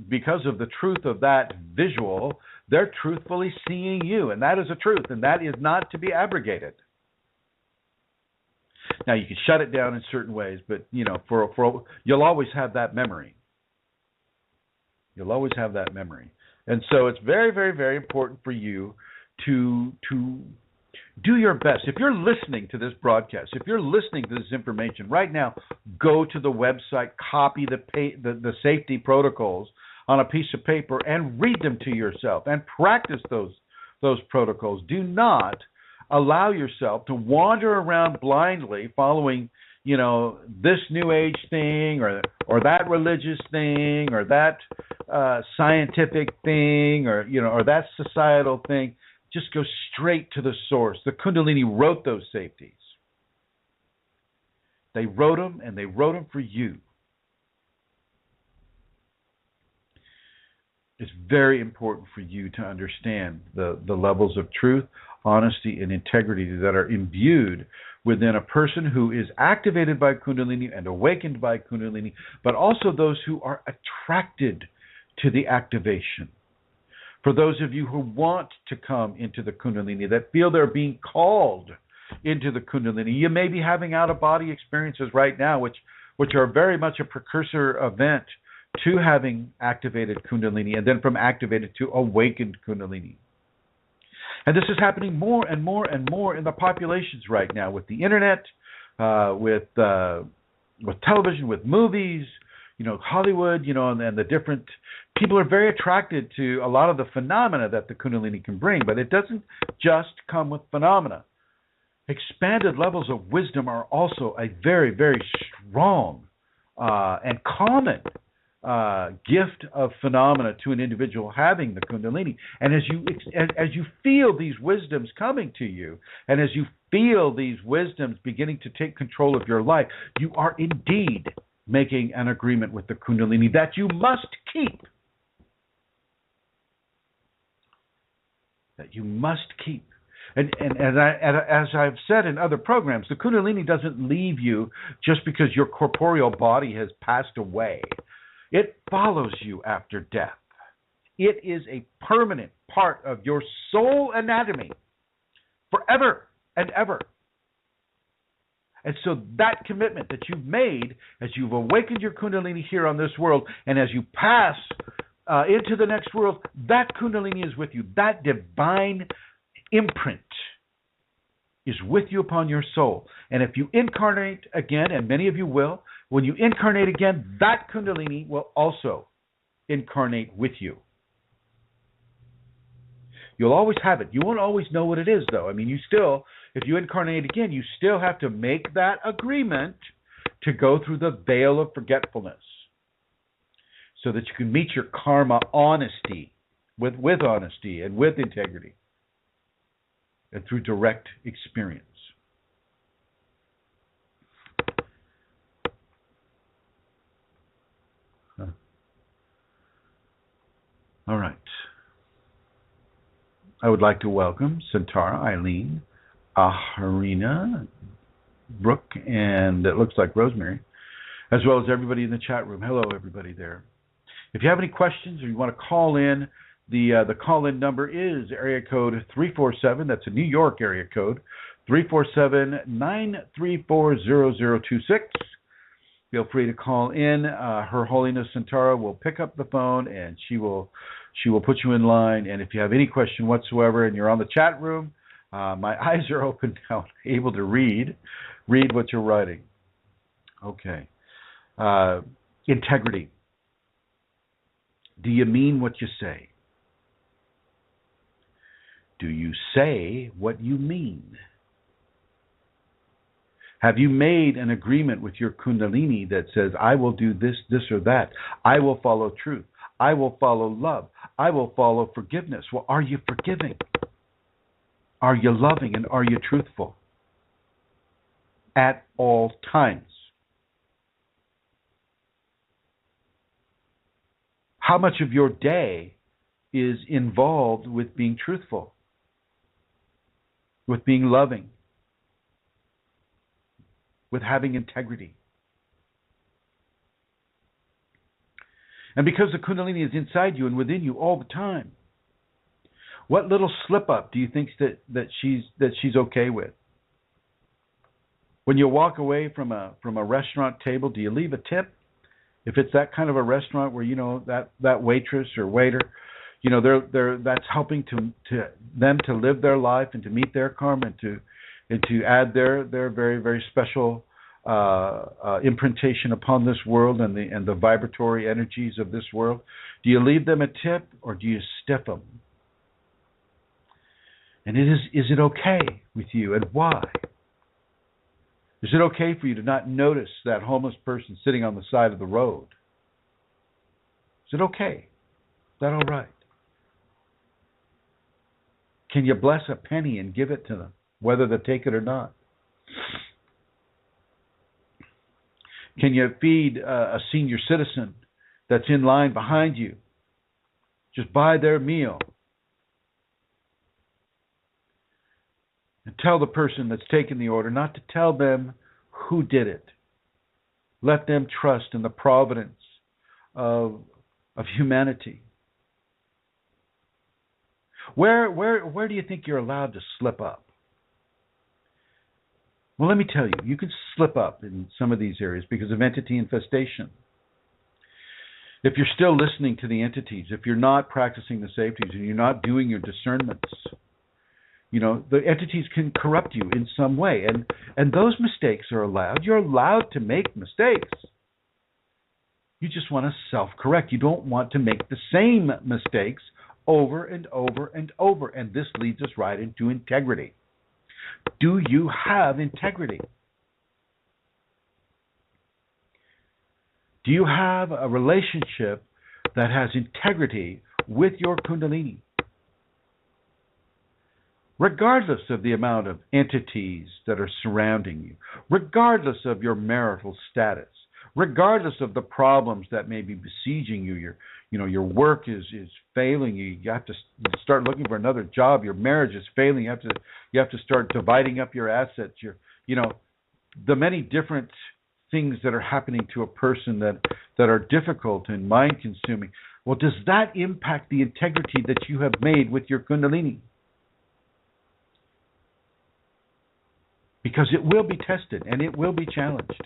because of the truth of that visual, they're truthfully seeing you, and that is a truth, and that is not to be abrogated. Now, you can shut it down in certain ways, but you'll always have that memory. You'll always have that memory. And so it's very, very, very important for you to do your best. If you're listening to this broadcast, if you're listening to this information right now, go to the website, copy the safety protocols on a piece of paper and read them to yourself and practice those protocols. Do not allow yourself to wander around blindly following, this new age thing or that religious thing or that scientific thing or that societal thing. Just go straight to the source. The Kundalini wrote those safeties. They wrote them, and they wrote them for you. It's very important for you to understand the levels of truth, honesty, and integrity that are imbued within a person who is activated by Kundalini and awakened by Kundalini, but also those who are attracted to the activation. For those of you who want to come into the Kundalini, that feel they're being called into the Kundalini, you may be having out-of-body experiences right now, which are very much a precursor event to having activated Kundalini, and then from activated to awakened Kundalini. And this is happening more and more and more in the populations right now, with the internet, with television, with movies, Hollywood, and the different people are very attracted to a lot of the phenomena that the Kundalini can bring, but it doesn't just come with phenomena. Expanded levels of wisdom are also a very, very strong and common gift of phenomena to an individual having the Kundalini. And as you feel these wisdoms coming to you, and as you feel these wisdoms beginning to take control of your life, you are indeed making an agreement with the Kundalini that you must keep. That you must keep. And as I've said in other programs, the Kundalini doesn't leave you just because your corporeal body has passed away. It follows you after death. It is a permanent part of your soul anatomy forever and ever. And so that commitment that you've made as you've awakened your Kundalini here on this world, and as you pass into the next world, that Kundalini is with you. That divine imprint is with you upon your soul. And if you incarnate again, and many of you will, when you incarnate again, that Kundalini will also incarnate with you. You'll always have it. You won't always know what it is, though. I mean, you still, if you incarnate again, you still have to make that agreement to go through the veil of forgetfulness so that you can meet your karma honesty, with honesty and with integrity and through direct experience. All right. I would like to welcome Santara, Eileen, Aharina, Brooke, and it looks like Rosemary, as well as everybody in the chat room. Hello, everybody there. If you have any questions or you want to call in, the call-in number is area code 347. That's a New York area code, 347-934-0026. Feel free to call in. Her Holiness Santara will pick up the phone and she will put you in line. And if you have any question whatsoever and you're on the chat room, my eyes are open now, able to read what you're writing. Okay. Integrity. Do you mean what you say? Do you say what you mean? Have you made an agreement with your Kundalini that says, I will do this, this, or that. I will follow truth. I will follow love. I will follow forgiveness. Well, are you forgiving? Are you loving? And are you truthful? At all times. How much of your day is involved with being truthful, with being loving, with having integrity? And because the Kundalini is inside you and within you all the time, what little slip up do you think that she's okay with? When you walk away from a restaurant table, do you leave a tip? If it's that kind of a restaurant where that waitress or waiter, that's helping to them to live their life and to meet their karma and to add their very, very special imprintation upon this world and the vibratory energies of this world. Do you leave them a tip or do you stiff them? And is it okay with you, and why? Is it okay for you to not notice that homeless person sitting on the side of the road? Is it okay? Is that all right? Can you bless a penny and give it to them, whether they take it or not? Can you feed a senior citizen that's in line behind you? Just buy their meal. And tell the person that's taken the order not to tell them who did it. Let them trust in the providence of humanity. Where do you think you're allowed to slip up? Well, let me tell you, you can slip up in some of these areas because of entity infestation. If you're still listening to the entities, if you're not practicing the safeties and you're not doing your discernments, the entities can corrupt you in some way. And those mistakes are allowed. You're allowed to make mistakes. You just want to self-correct. You don't want to make the same mistakes over and over and over. And this leads us right into integrity. Do you have integrity? Do you have a relationship that has integrity with your Kundalini? Regardless of the amount of entities that are surrounding you, regardless of your marital status, regardless of the problems that may be besieging you, your work is failing you. You have to start looking for another job. Your marriage is failing. You have to start dividing up your assets. The many different things that are happening to a person that are difficult and mind-consuming. Well, does that impact the integrity that you have made with your Kundalini? Because it will be tested and it will be challenged.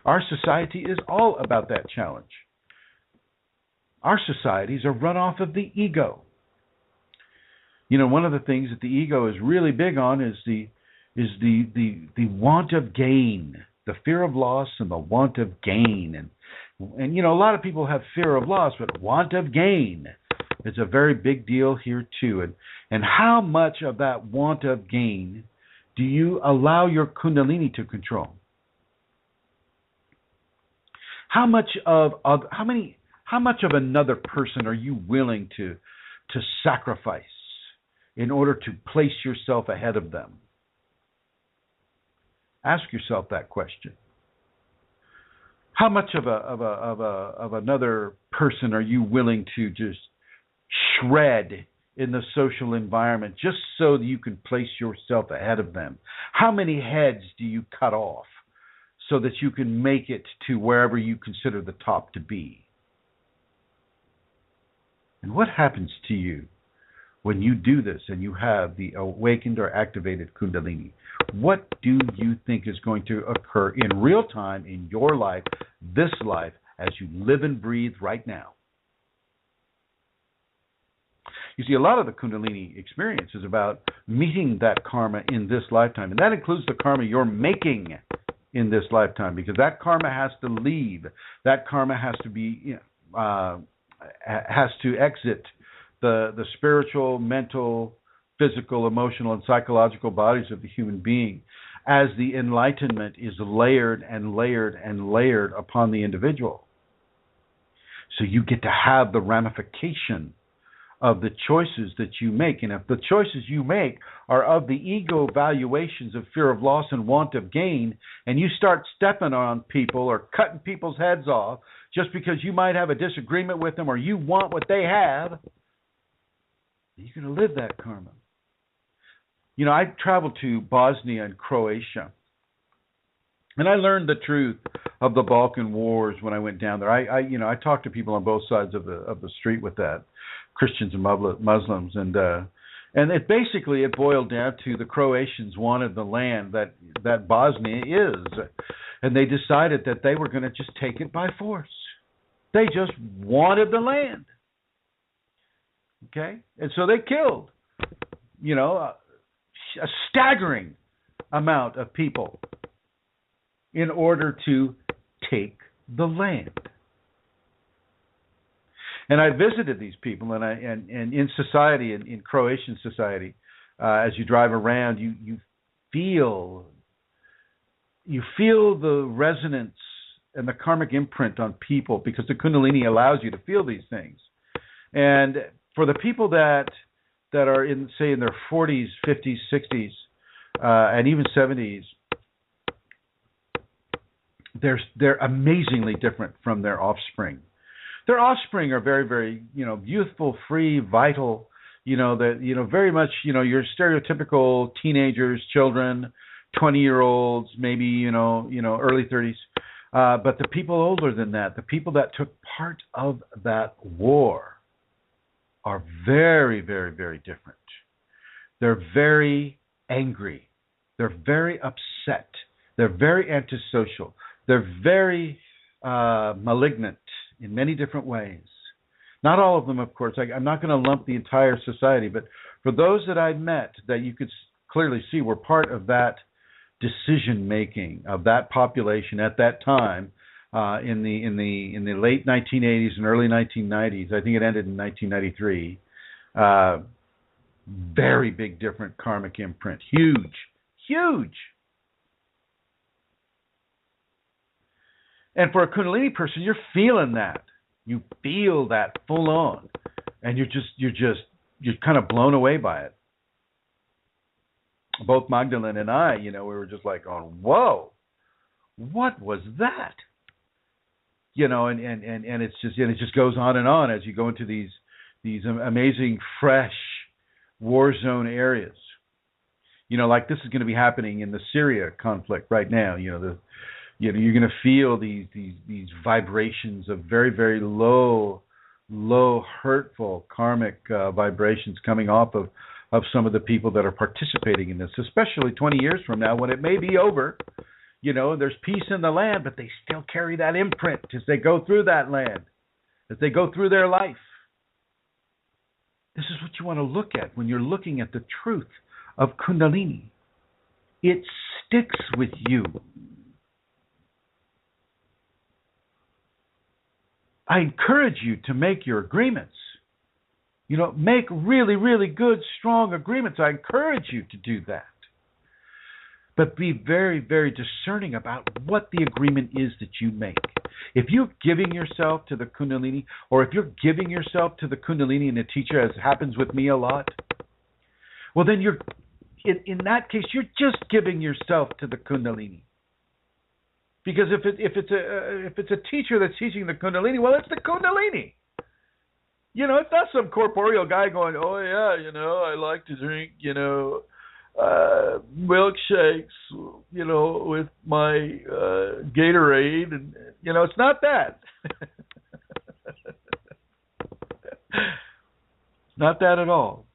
Our society is all about that challenge. Our societies are run off of the ego. One of the things that the ego is really big on is the want of gain, the fear of loss and the want of gain. And a lot of people have fear of loss, but want of gain is a very big deal here too. And how much of that want of gain do you allow your Kundalini to control? How much of another person are you willing to sacrifice in order to place yourself ahead of them? Ask yourself that question. How much of another person are you willing to just shred in the social environment just so that you can place yourself ahead of them? How many heads do you cut off so that you can make it to wherever you consider the top to be? And what happens to you when you do this and you have the awakened or activated Kundalini? What do you think is going to occur in real time in your life, this life, as you live and breathe right now? You see, a lot of the Kundalini experience is about meeting that karma in this lifetime. And that includes the karma you're making in this lifetime, because that karma has to leave. That karma has to be, has to exit the spiritual, mental, physical, emotional, and psychological bodies of the human being as the enlightenment is layered and layered and layered upon the individual. So you get to have the ramification of the choices that you make. And if the choices you make are of the ego valuations of fear of loss and want of gain, and you start stepping on people or cutting people's heads off just because you might have a disagreement with them or you want what they have, you're going to live that karma. You know, I traveled to Bosnia and Croatia, and I learned the truth of the Balkan Wars when I went down there. I talked to people on both sides of the street with that, Christians and Muslims, and it basically it boiled down to the Croatians wanted the land that Bosnia is, and they decided that they were going to just take it by force. They just wanted the land. Okay, and so they killed, a staggering amount of people in order to take the land. And I visited these people, and in society, in Croatian society, as you drive around, you feel the resonance and the karmic imprint on people, because the Kundalini allows you to feel these things. And for the people that are in their 40s, 50s, 60s, and even 70s, they're amazingly different from their offspring. Their offspring are very, very, youthful, free, vital, very much, your stereotypical teenagers, children, 20-year-olds, maybe, early 30s. But the people older than that, the people that took part of that war, are very, very, very different. They're very angry. They're very upset. They're very antisocial. They're very malignant in many different ways. Not all of them, of course. I'm not going to lump the entire society, but for those that I met that you could clearly see were part of that decision-making of that population at that time, in the late 1980s and early 1990s. I think it ended in 1993. Very big, different karmic imprint. Huge. And for a Kundalini person, you're feeling that. You feel that full on, and you're kind of blown away by it. Both Magdalene and I, we were just like, "Oh, whoa, what was that?" And it just goes on and on as you go into these amazing, fresh war zone areas. Like this is going to be happening in the Syria conflict right now. You're going to feel these vibrations of very, very low, hurtful karmic vibrations coming off of some of the people that are participating in this, especially 20 years from now when it may be over. There's peace in the land, but they still carry that imprint as they go through that land, as they go through their life. This is what you want to look at when you're looking at the truth of Kundalini. It sticks with you. I encourage you to make your agreements. Make really, really good, strong agreements. I encourage you to do that. But be very, very discerning about what the agreement is that you make. If you're giving yourself to the Kundalini, or if you're giving yourself to the Kundalini and the teacher, as happens with me a lot, well, then in that case, you're just giving yourself to the Kundalini. Because if it's a teacher that's teaching the Kundalini, well, it's the Kundalini. It's not some corporeal guy going, oh, yeah, I like to drink, milkshakes, with my Gatorade. And, it's not that. Not that at all.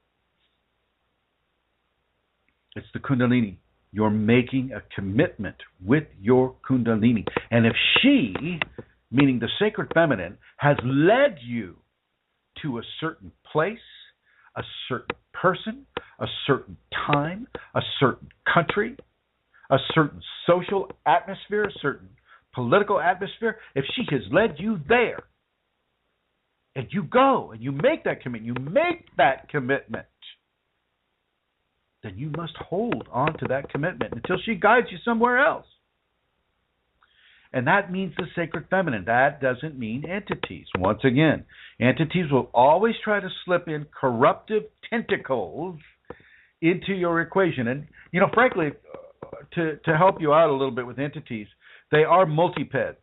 It's the Kundalini. You're making a commitment with your Kundalini. And if she, meaning the sacred feminine, has led you to a certain place, a certain person, a certain time, a certain country, a certain social atmosphere, a certain political atmosphere, if she has led you there, and you go and you make that commitment, then you must hold on to that commitment until she guides you somewhere else. And that means the sacred feminine. That doesn't mean entities. Once again, entities will always try to slip in corruptive tentacles into your equation. And, frankly, to help you out a little bit with entities, they are multipeds.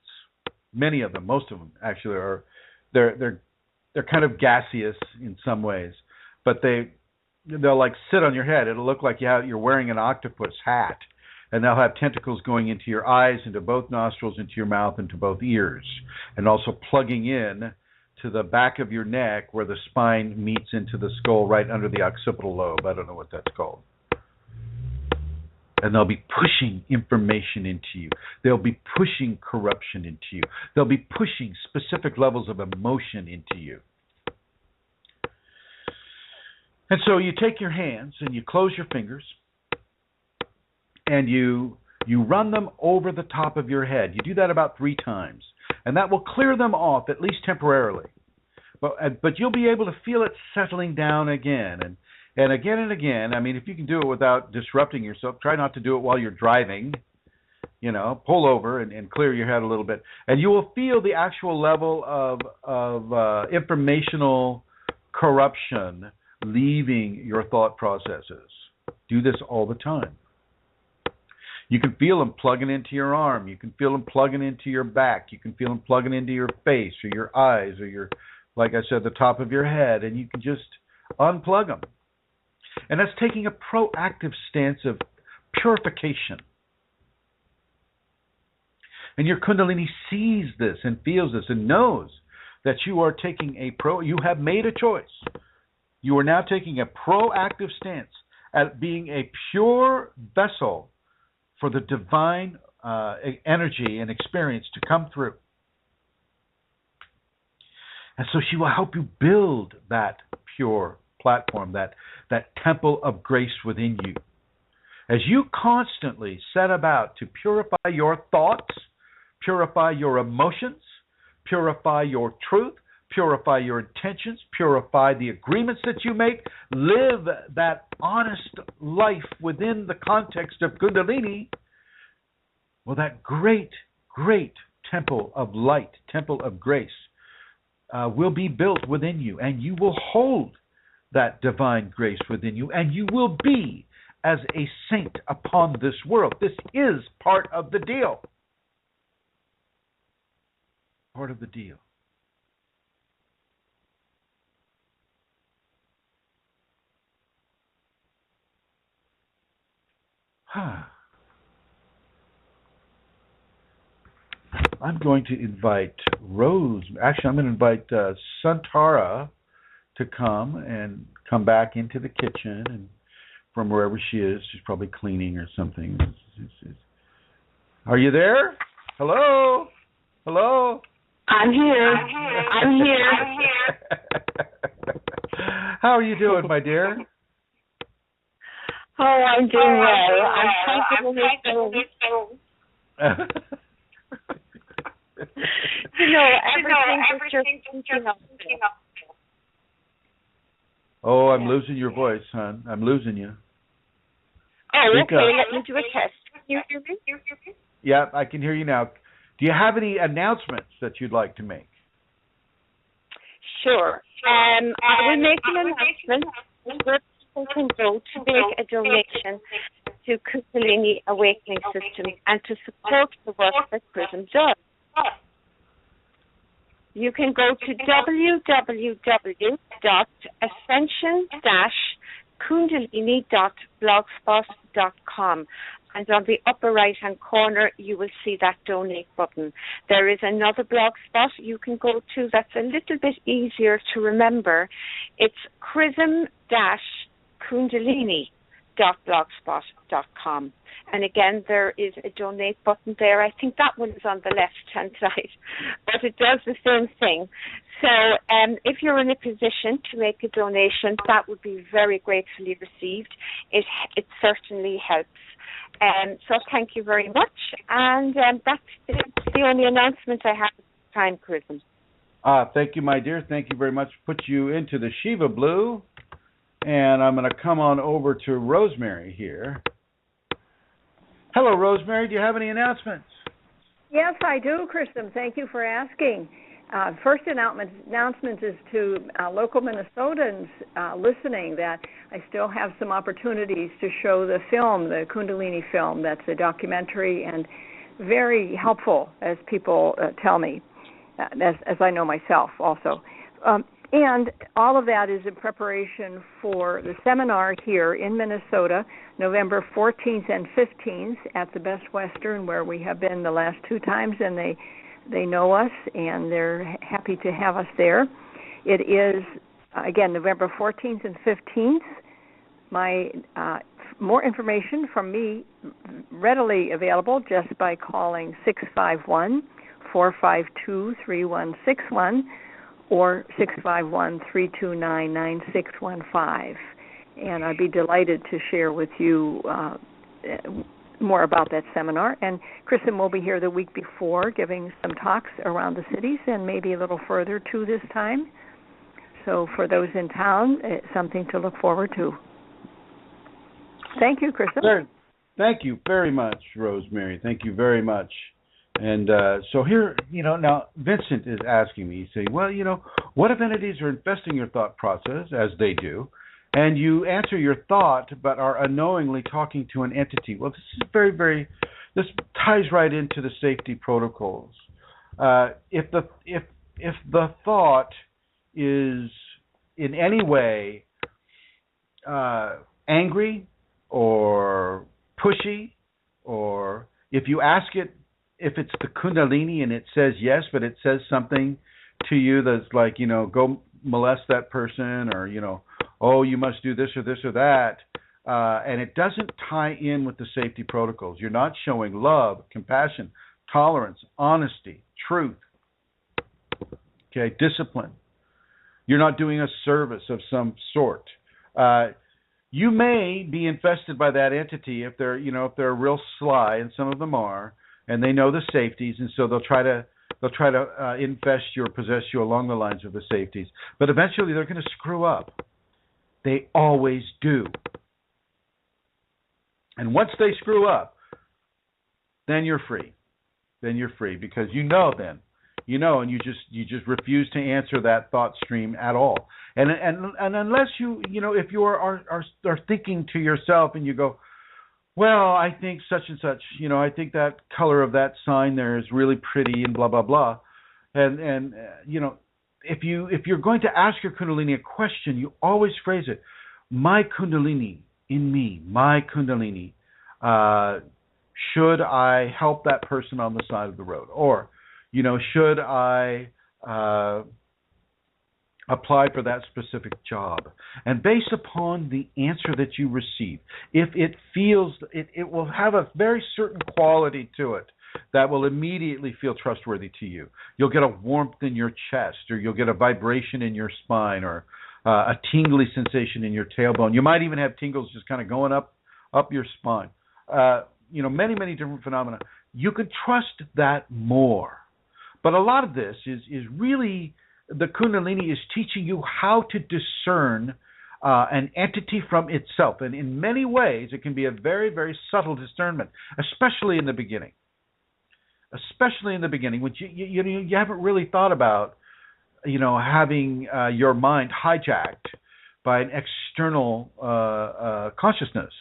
Many of them, most of them actually are. They're kind of gaseous in some ways, but they'll like sit on your head. It'll look like you're wearing an octopus hat. And they'll have tentacles going into your eyes, into both nostrils, into your mouth, into both ears, and also plugging in to the back of your neck where the spine meets into the skull right under the occipital lobe. I don't know what that's called. And they'll be pushing information into you. They'll be pushing corruption into you. They'll be pushing specific levels of emotion into you. And so you take your hands and you close your fingers, and you run them over the top of your head. You do that about 3 times. And that will clear them off, at least temporarily. But you'll be able to feel it settling down again. And again and again. I mean, if you can do it without disrupting yourself, try not to do it while you're driving. Pull over and clear your head a little bit. And you will feel the actual level of informational corruption leaving your thought processes. Do this all the time. You can feel them plugging into your arm. You can feel them plugging into your back. You can feel them plugging into your face or your eyes or like I said, the top of your head. And you can just unplug them. And that's taking a proactive stance of purification. And your Kundalini sees this and feels this and knows that you are taking you have made a choice. You are now taking a proactive stance at being a pure vessel for the divine energy and experience to come through. And so she will help you build that pure platform, that temple of grace within you. As you constantly set about to purify your thoughts, purify your emotions, purify your truth, purify your intentions, purify the agreements that you make, live that honest life within the context of Kundalini, well, that great, great temple of light, temple of grace, will be built within you, and you will hold that divine grace within you, and you will be as a saint upon this world. This is part of the deal. Part of the deal. I'm going to invite Rose. Actually, I'm going to invite Santara to come back into the kitchen and from wherever she is. She's probably cleaning or something. Are you there? Hello? Hello?
I'm here. I'm here.
How are you doing, my dear?
Oh, I'm doing well. I'm thankful for this film. Everything is just thinking of.
Oh, I'm losing your voice, hon. I'm losing you.
Oh, okay. Let me do a test. Can you hear me?
Yeah, I can hear you now. Do you have any announcements that you'd like to make?
Sure. I will make an announcement where people can go to make a donation to Kunalini Awakening System and to support the work that Chrism does. you can go to www.ascension-kundalini.blogspot.com. And on the upper right-hand corner, you will see that donate button. There is another blog spot you can go to that's a little bit easier to remember. It's chrism-kundalini.blogspot.com. And again, there is a donate button there. I think that one is on the left-hand side, but it does the same thing. So if you're in a position to make a donation, that would be very gratefully received. It certainly helps. So thank you very much. And that's the only announcement I have at this time, Chrism.
Thank you, my dear. Thank you very much. Put you into the Shiva Blue. And I'm going to come on over to Rosemary here. Hello, Rosemary. Do you have any announcements?
Yes, I do, Chrism. Thank you for asking. First announcement is to local Minnesotans listening that I still have some opportunities to show the film, the Kundalini film. That's a documentary and very helpful, as people tell me, as I know myself also. And all of that is in preparation for the seminar here in Minnesota, November 14th and 15th at the Best Western, where we have been the last two times, and they know us, and they're happy to have us there. It is, again, November 14th and 15th. More information from me readily available just by calling 651-452-3161 or 651-329-9615. And I'd be delighted to share with you more about that seminar. And Chrism will be here the week before giving some talks around the cities and maybe a little further too this time. So for those in town, it's something to look forward to. Thank you, Chrism.
Thank you very much, Rosemary. Thank you very much. And so here, now Vincent is asking me, saying, well, what if entities are infesting your thought process, as they do, and you answer your thought but are unknowingly talking to an entity? Well, this is this ties right into the safety protocols. If the thought is in any way angry or pushy, or if you ask it, if it's the Kundalini and it says yes, but it says something to you that's like, go molest that person, or, oh, you must do this or this or that, and it doesn't tie in with the safety protocols. You're not showing love, compassion, tolerance, honesty, truth, okay, discipline. You're not doing a service of some sort. You may be infested by that entity if they're real sly, and some of them are, and they know the safeties, and so they'll try to infest you or possess you along the lines of the safeties. But eventually they're going to screw up. They always do. And once they screw up, then you're free. Then you're free, because and you just refuse to answer that thought stream at all. And unless if you are thinking to yourself and you go, well, I think such and such, I think that color of that sign there is really pretty and blah, blah, blah. And if you're going to ask your Kundalini a question, you always phrase it, my Kundalini in me, my Kundalini, should I help that person on the side of the road? Or, should I apply for that specific job? And based upon the answer that you receive, if it feels, it will have a very certain quality to it that will immediately feel trustworthy to you. You'll get a warmth in your chest, or you'll get a vibration in your spine, or a tingly sensation in your tailbone. You might even have tingles just kind of going up your spine. Many, many different phenomena. You can trust that more. But a lot of this is really, the Kundalini is teaching you how to discern an entity from itself. And in many ways, it can be a very, very subtle discernment, especially in the beginning. Especially in the beginning, which you haven't really thought about, having your mind hijacked by an external consciousness.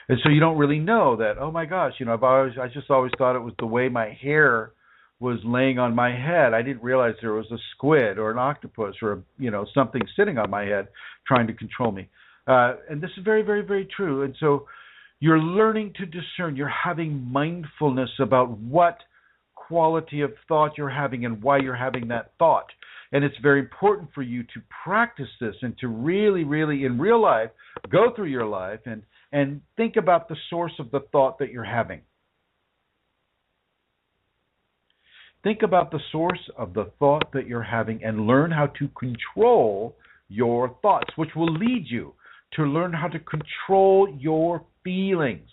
And so you don't really know that, oh my gosh, I just always thought it was the way my hair was laying on my head. I didn't realize there was a squid or an octopus or something sitting on my head trying to control me. And this is very, very, very true. And so you're learning to discern. You're having mindfulness about what quality of thought you're having and why you're having that thought. And it's very important for you to practice this and to really, really, in real life, go through your life and think about the source of the thought that you're having. Think about the source of the thought that you're having and learn how to control your thoughts, which will lead you to learn how to control your feelings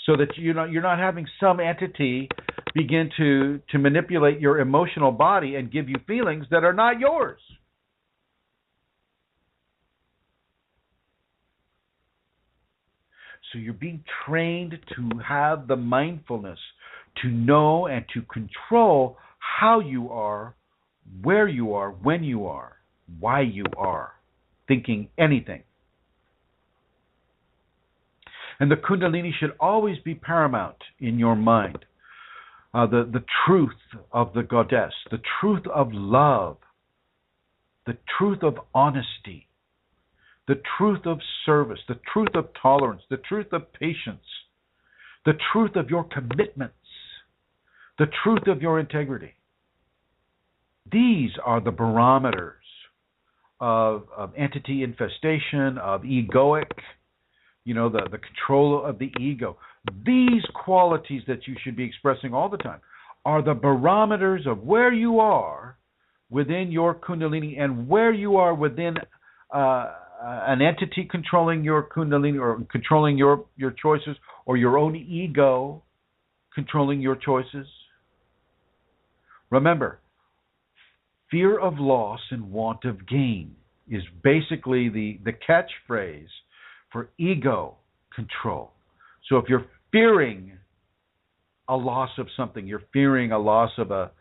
so that you're not having some entity begin to manipulate your emotional body and give you feelings that are not yours. So you're being trained to have the mindfulness to know and to control how you are, where you are, when you are, why you are thinking anything. And the Kundalini should always be paramount in your mind. The truth of the goddess, the truth of love, the truth of honesty, the truth of service, the truth of tolerance, the truth of patience, the truth of your commitments, the truth of your integrity. These are the barometers of entity infestation, of egoic, the control of the ego. These qualities that you should be expressing all the time are the barometers of where you are within your Kundalini and where you are within an entity controlling your Kundalini or controlling your choices, or your own ego controlling your choices. Remember, fear of loss and want of gain is basically the catchphrase for ego control. So if you're fearing a loss of something, you're fearing a loss of a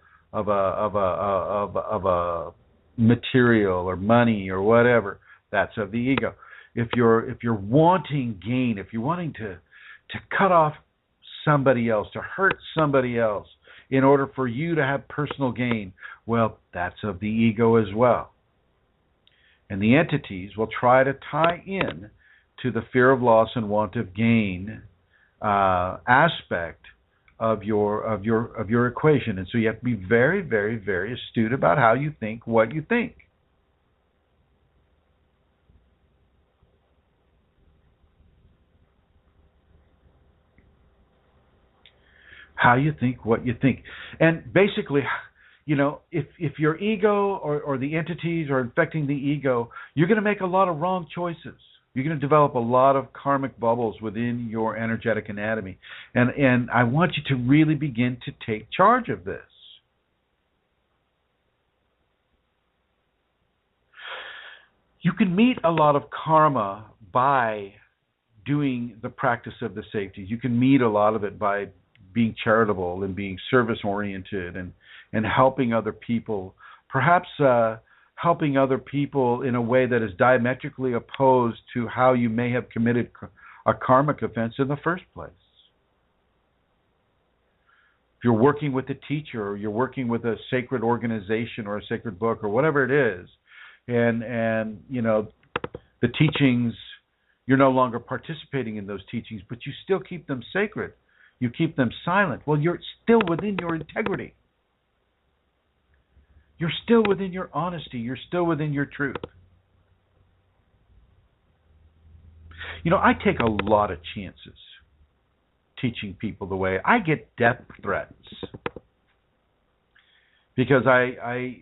material or money or whatever, that's of the ego. If you're wanting gain, if you're wanting to cut off somebody else, to hurt somebody else in order for you to have personal gain, well, that's of the ego as well. And the entities will try to tie in to the fear of loss and want of gain aspect of your equation. And so you have to be very, very, very astute about how you think, what you think. How you think, what you think. And basically, if your ego or the entities are infecting the ego, you're going to make a lot of wrong choices. You're going to develop a lot of karmic bubbles within your energetic anatomy. And I want you to really begin to take charge of this. You can meet a lot of karma by doing the practice of the safeties. You can meet a lot of it by being charitable and being service-oriented and helping other people. Perhaps helping other people in a way that is diametrically opposed to how you may have committed a karmic offense in the first place. If you're working with a teacher or you're working with a sacred organization or a sacred book or whatever it is, and the teachings, you're no longer participating in those teachings, but you still keep them sacred. You keep them silent. Well, you're still within your integrity. You're still within your honesty. You're still within your truth. I take a lot of chances teaching people the way. I get death threats because I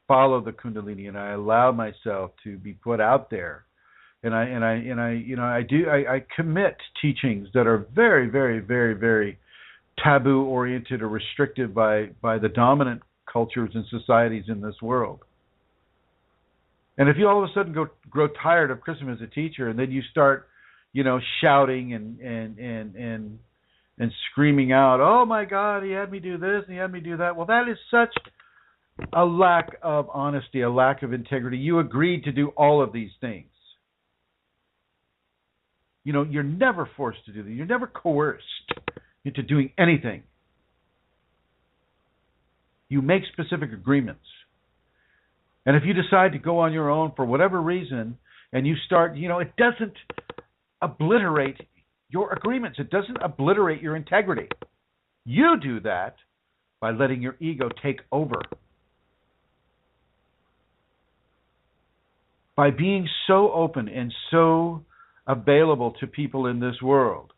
follow the Kundalini and I allow myself to be put out there, and I commit teachings that are very, very, very, very taboo oriented or restricted by the dominant cultures and societies in this world. And if you all of a sudden grow tired of Chrism as a teacher, and then you start, shouting and screaming out, "Oh my God, he had me do this and he had me do that." Well, that is such a lack of honesty, a lack of integrity. You agreed to do all of these things. You're never forced to do that. You're never coerced into doing anything. You make specific agreements. And if you decide to go on your own for whatever reason, and you start, it doesn't obliterate your agreements. It doesn't obliterate your integrity. You do that by letting your ego take over. By being so open and so available to people in this world,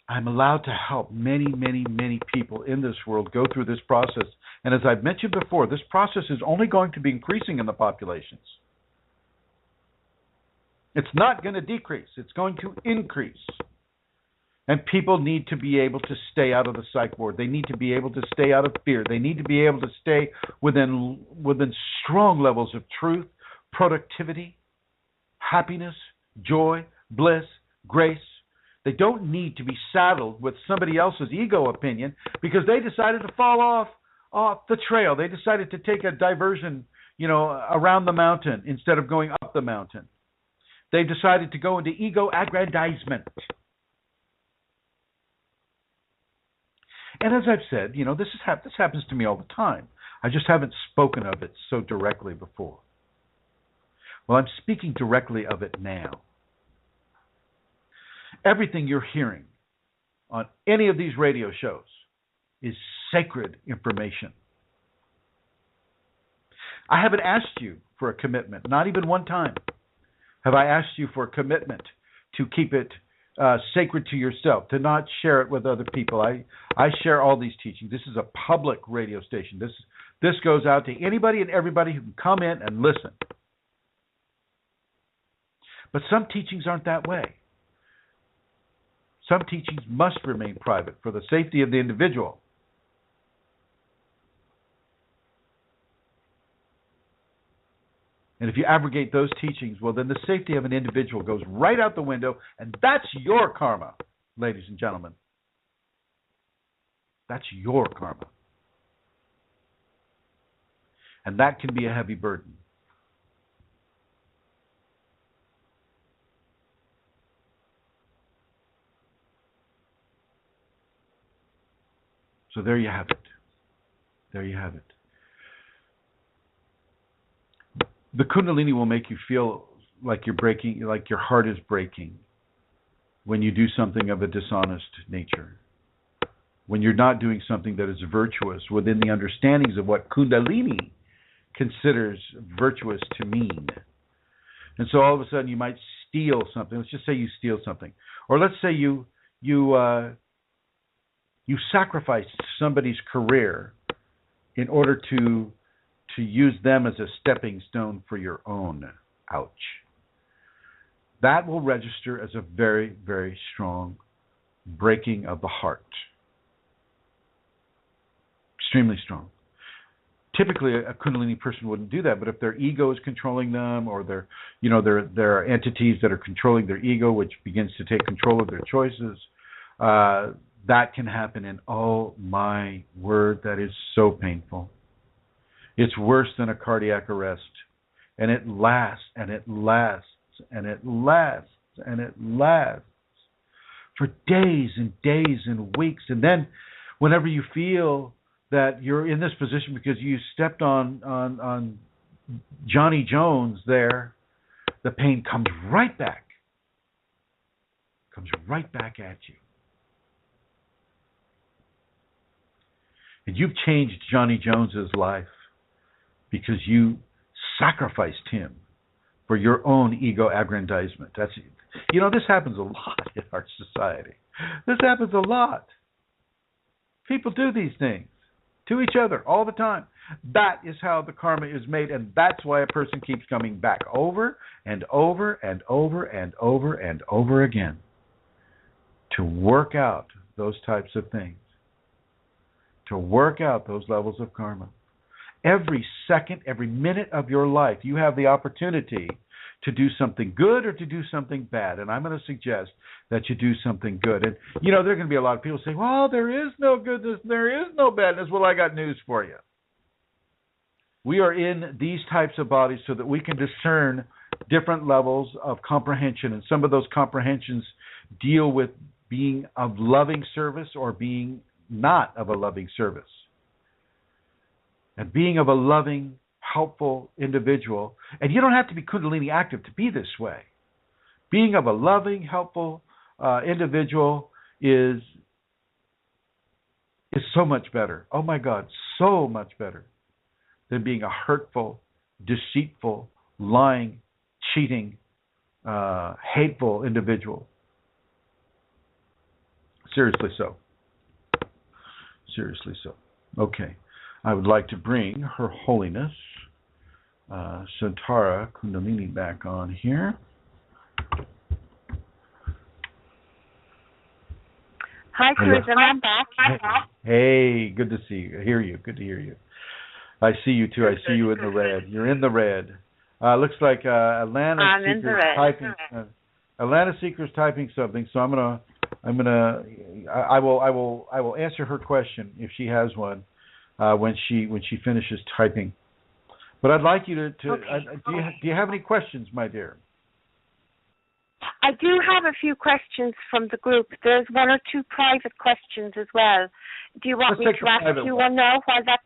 I'm allowed to help many, many, many people in this world go through this process. And as I've mentioned before, this process is only going to be increasing in the populations. It's not going to decrease. It's going to increase. And people need to be able to stay out of the psych ward. They need to be able to stay out of fear. They need to be able to stay within strong levels of truth, productivity, happiness, joy, bliss, grace. They don't need to be saddled with somebody else's ego opinion because they decided to fall off the trail. They decided to take a diversion, around the mountain instead of going up the mountain. They decided to go into ego aggrandizement. And as I've said, this happens to me all the time. I just haven't spoken of it so directly before. Well, I'm speaking directly of it now. Everything you're hearing on any of these radio shows is sacred information. I haven't asked you for a commitment, not even one time have I asked you for a commitment to keep it sacred to yourself, to not share it with other people. I share all these teachings. This is a public radio station. This goes out to anybody and everybody who can come in and listen. But some teachings aren't that way. Some teachings must remain private for the safety of the individual. And if you abrogate those teachings, well, then the safety of an individual goes right out the window, and that's your karma, ladies and gentlemen. That's your karma. And that can be a heavy burden. So there you have it. There you have it. The Kundalini will make you feel like you're breaking, like your heart is breaking when you do something of a dishonest nature. When you're not doing something that is virtuous within the understandings of what Kundalini considers virtuous to mean. And so all of a sudden you might steal something. Let's just say you steal something. Or let's say you sacrifice somebody's career in order to use them as a stepping stone for your own. Ouch. That will register as a very, very strong breaking of the heart. Extremely strong. Typically, a Kundalini person wouldn't do that, but if their ego is controlling them, or there are entities that are controlling their ego, which begins to take control of their choices, that can happen. And oh my word, that is so painful. It's worse than a cardiac arrest. And it lasts, and it lasts, and it lasts, and it lasts for days and days and weeks. And then whenever you feel that you're in this position because you stepped on Johnny Jones there, the pain comes right back. Comes right back at you. And you've changed Johnny Jones's life because you sacrificed him for your own ego aggrandizement. This happens a lot in our society. This happens a lot. People do these things to each other all the time. That is how the karma is made, and that's why a person keeps coming back over and over and over and over and over again to work out those types of things, to work out those levels of karma. Every second, every minute of your life, you have the opportunity to do something good or to do something bad. And I'm going to suggest that you do something good. And, there are going to be a lot of people saying, well, there is no goodness, there is no badness. Well, I got news for you. We are in these types of bodies so that we can discern different levels of comprehension. And some of those comprehensions deal with being of loving service or being not of a loving service. and being of a loving, helpful individual. And you don't have to be Kundalini active to be this way. Being of a loving, helpful individual is so much better. Oh my God, so much better than being a hurtful, deceitful, lying, cheating, hateful individual. Seriously so. Seriously so. Okay. I would like to bring Her Holiness Santara Kundalini back on here.
Hi, Chrism. I'm back.
Hey, good to see you. Hear you. Good to hear you. I see you too. I see you in the red. You're in the red. Looks like Atlanta Seeker's typing. Atlanta Seeker's typing something. So I will answer her question if she has one when she finishes typing. But I'd like you to
Okay.
Do you have any questions, my dear?
I do have a few questions from the group. There's one or two private questions as well. Do you want me to ask you one now while that?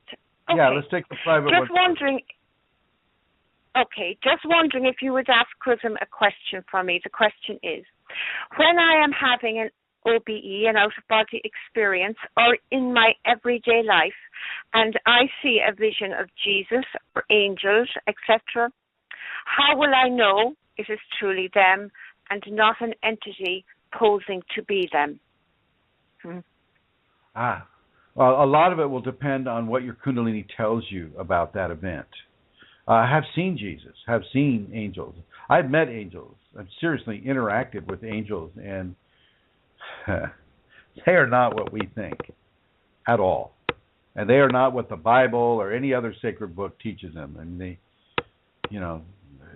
Okay.
Yeah, let's take the private one.
Just wondering if you would ask Chrism a question for me. The question is, when I am having an OBE, an out-of-body experience, or in my everyday life, and I see a vision of Jesus or angels, etc., how will I know it is truly them and not an entity posing to be them?
Well, a lot of it will depend on what your Kundalini tells you about that event. I have seen Jesus, have seen angels. I've met angels. I've seriously interacted with angels, and they are not what we think at all. And they are not what the Bible or any other sacred book teaches them. And they,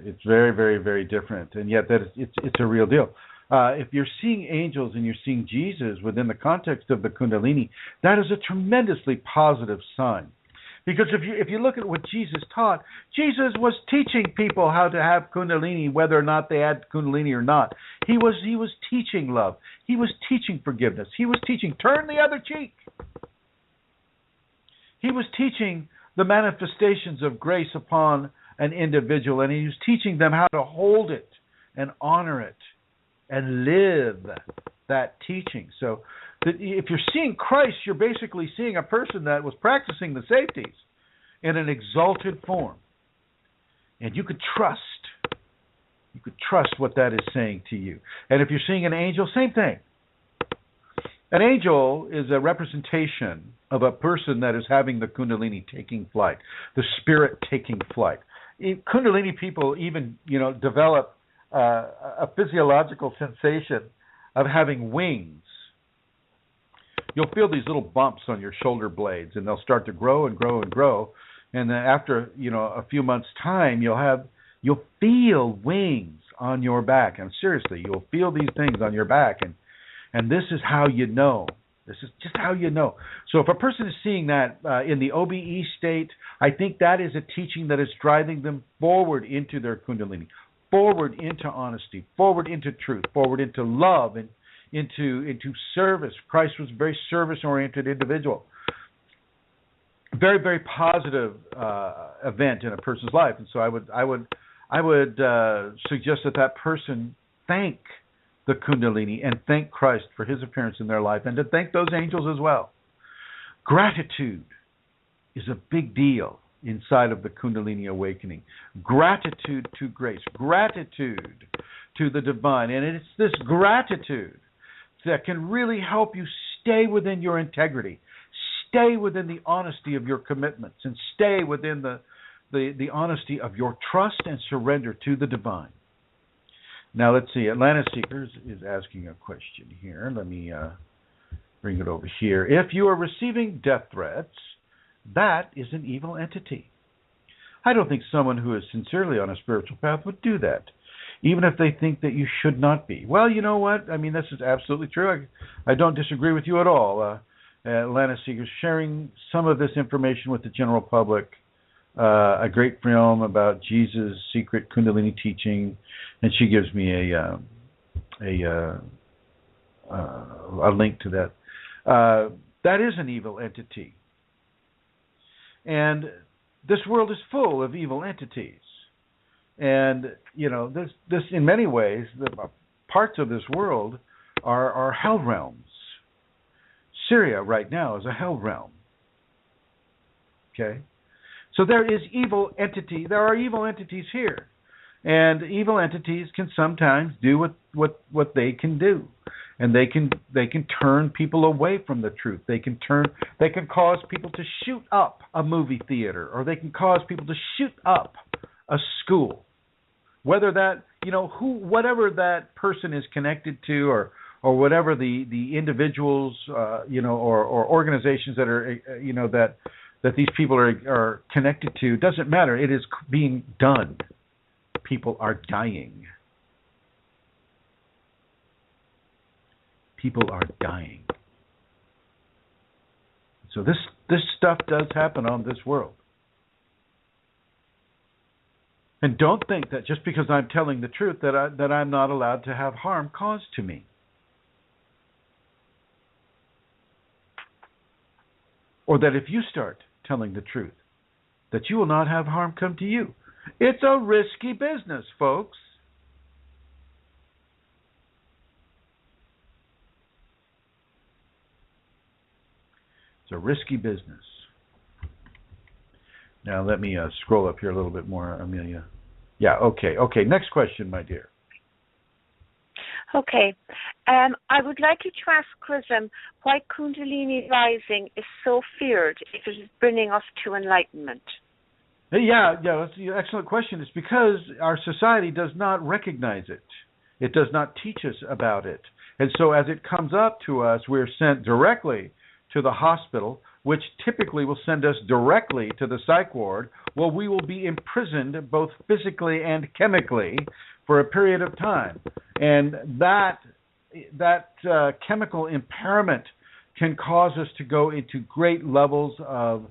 it's very, very, very different. And yet it's a real deal. If you're seeing angels and you're seeing Jesus within the context of the Kundalini, that is a tremendously positive sign. Because if you look at what Jesus taught, Jesus was teaching people how to have Kundalini, whether or not they had Kundalini or not. He was teaching love. He was teaching forgiveness. He was teaching turn the other cheek. He was teaching the manifestations of grace upon an individual, and he was teaching them how to hold it and honor it and live that teaching. So if you're seeing Christ, you're basically seeing a person that was practicing the safeties in an exalted form. And you could trust what that is saying to you. And if you're seeing an angel, same thing. An angel is a representation of a person that is having the Kundalini taking flight, the spirit taking flight. Kundalini people even, develop a physiological sensation of having wings. You'll feel these little bumps on your shoulder blades, and they'll start to grow and grow and grow. And then after, a few months' time, you'll feel wings on your back. And seriously, you'll feel these things on your back. And this is how you know. This is just how you know. So if a person is seeing that in the OBE state, I think that is a teaching that is driving them forward into their Kundalini, forward into honesty, forward into truth, forward into love, and into service. Christ was a very service-oriented individual. Very, very positive event in a person's life. And so I would suggest that person thank the Kundalini and thank Christ for his appearance in their life, and to thank those angels as well. Gratitude is a big deal inside of the Kundalini awakening. Gratitude to grace, gratitude to the divine. And it's this gratitude that can really help you stay within your integrity, stay within the honesty of your commitments, and stay within the honesty of your trust and surrender to the divine. Now, let's see. Atlanta Seekers is asking a question here. Let me bring it over here. If you are receiving death threats, that is an evil entity. I don't think someone who is sincerely on a spiritual path would do that, even if they think that you should not be. Well, you know what? I mean, this is absolutely true. I don't disagree with you at all. Atlanta Seekers sharing some of this information with the general public. A great film about Jesus' secret Kundalini teaching, and she gives me a link to that. That is an evil entity. And this world is full of evil entities. And, this in many ways, the parts of this world are hell realms. Syria right now is a hell realm. Okay? So there are evil entities here. And evil entities can sometimes do what they can do. And they can turn people away from the truth. They can cause people to shoot up a movie theater, or they can cause people to shoot up a school. Whether that, whatever that person is connected to, or whatever the individuals, or organizations that are, that these people are connected to, doesn't matter. It is being done. People are dying. People are dying. So this stuff does happen on this world. And don't think that just because I'm telling the truth that I'm not allowed to have harm caused to me. Or that if you start telling the truth, that you will not have harm come to you. It's a risky business, folks. It's a risky business. Now let me scroll up here a little bit more, Amelia. Yeah, okay. Next question, my dear.
Okay. I would like you to ask Chrism why Kundalini rising is so feared if it is bringing us to enlightenment.
Yeah, that's an excellent question. It's because our society does not recognize it. It does not teach us about it. And so as it comes up to us, we're sent directly to the hospital, which typically will send us directly to the psych ward, where we will be imprisoned both physically and chemically for a period of time. And that chemical impairment can cause us to go into great levels of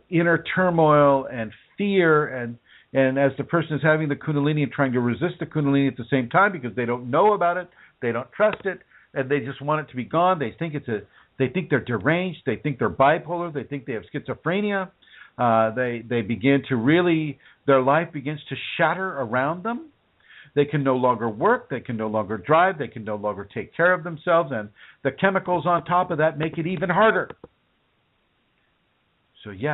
inner turmoil and fear, and as the person is having the Kundalini and trying to resist the Kundalini at the same time because they don't know about it, they don't trust it, and they just want it to be gone. They think they think they're deranged. They think they're bipolar. They think they have schizophrenia. They begin to really, their life begins to shatter around them. They can no longer work. They can no longer drive. They can no longer take care of themselves. And the chemicals on top of that make it even harder. So in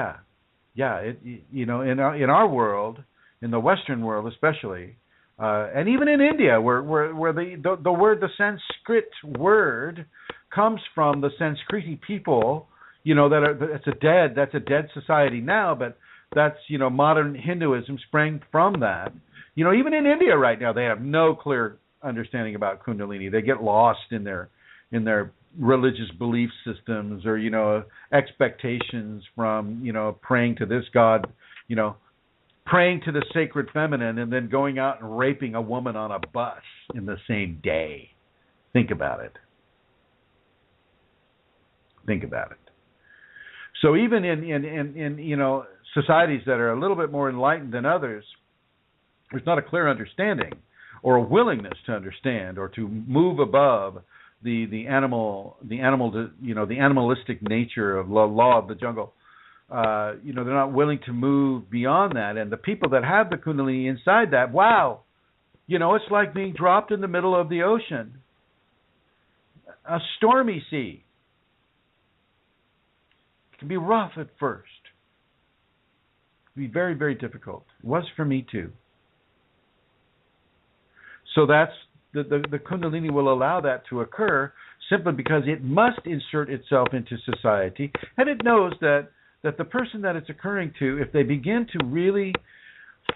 our world, in the Western world especially, and even in India, where the word, the Sanskrit word, comes from the Sanskriti people, that's a dead society now, but that's modern Hinduism sprang from that. Even in India right now, they have no clear understanding about Kundalini. They get lost in their religious belief systems, or expectations from praying to this god, praying to the sacred feminine, and then going out and raping a woman on a bus in the same day. Think about it. So even in societies that are a little bit more enlightened than others, there's not a clear understanding or a willingness to understand or to move above the animalistic nature of law of the jungle. They're not willing to move beyond that. And the people that have the Kundalini inside that, wow, it's like being dropped in the middle of the ocean, a stormy sea. It can be rough at first. It can be very, very difficult. It was for me too. So that's the Kundalini will allow that to occur simply because it must insert itself into society, and it knows that the person that it's occurring to, if they begin to really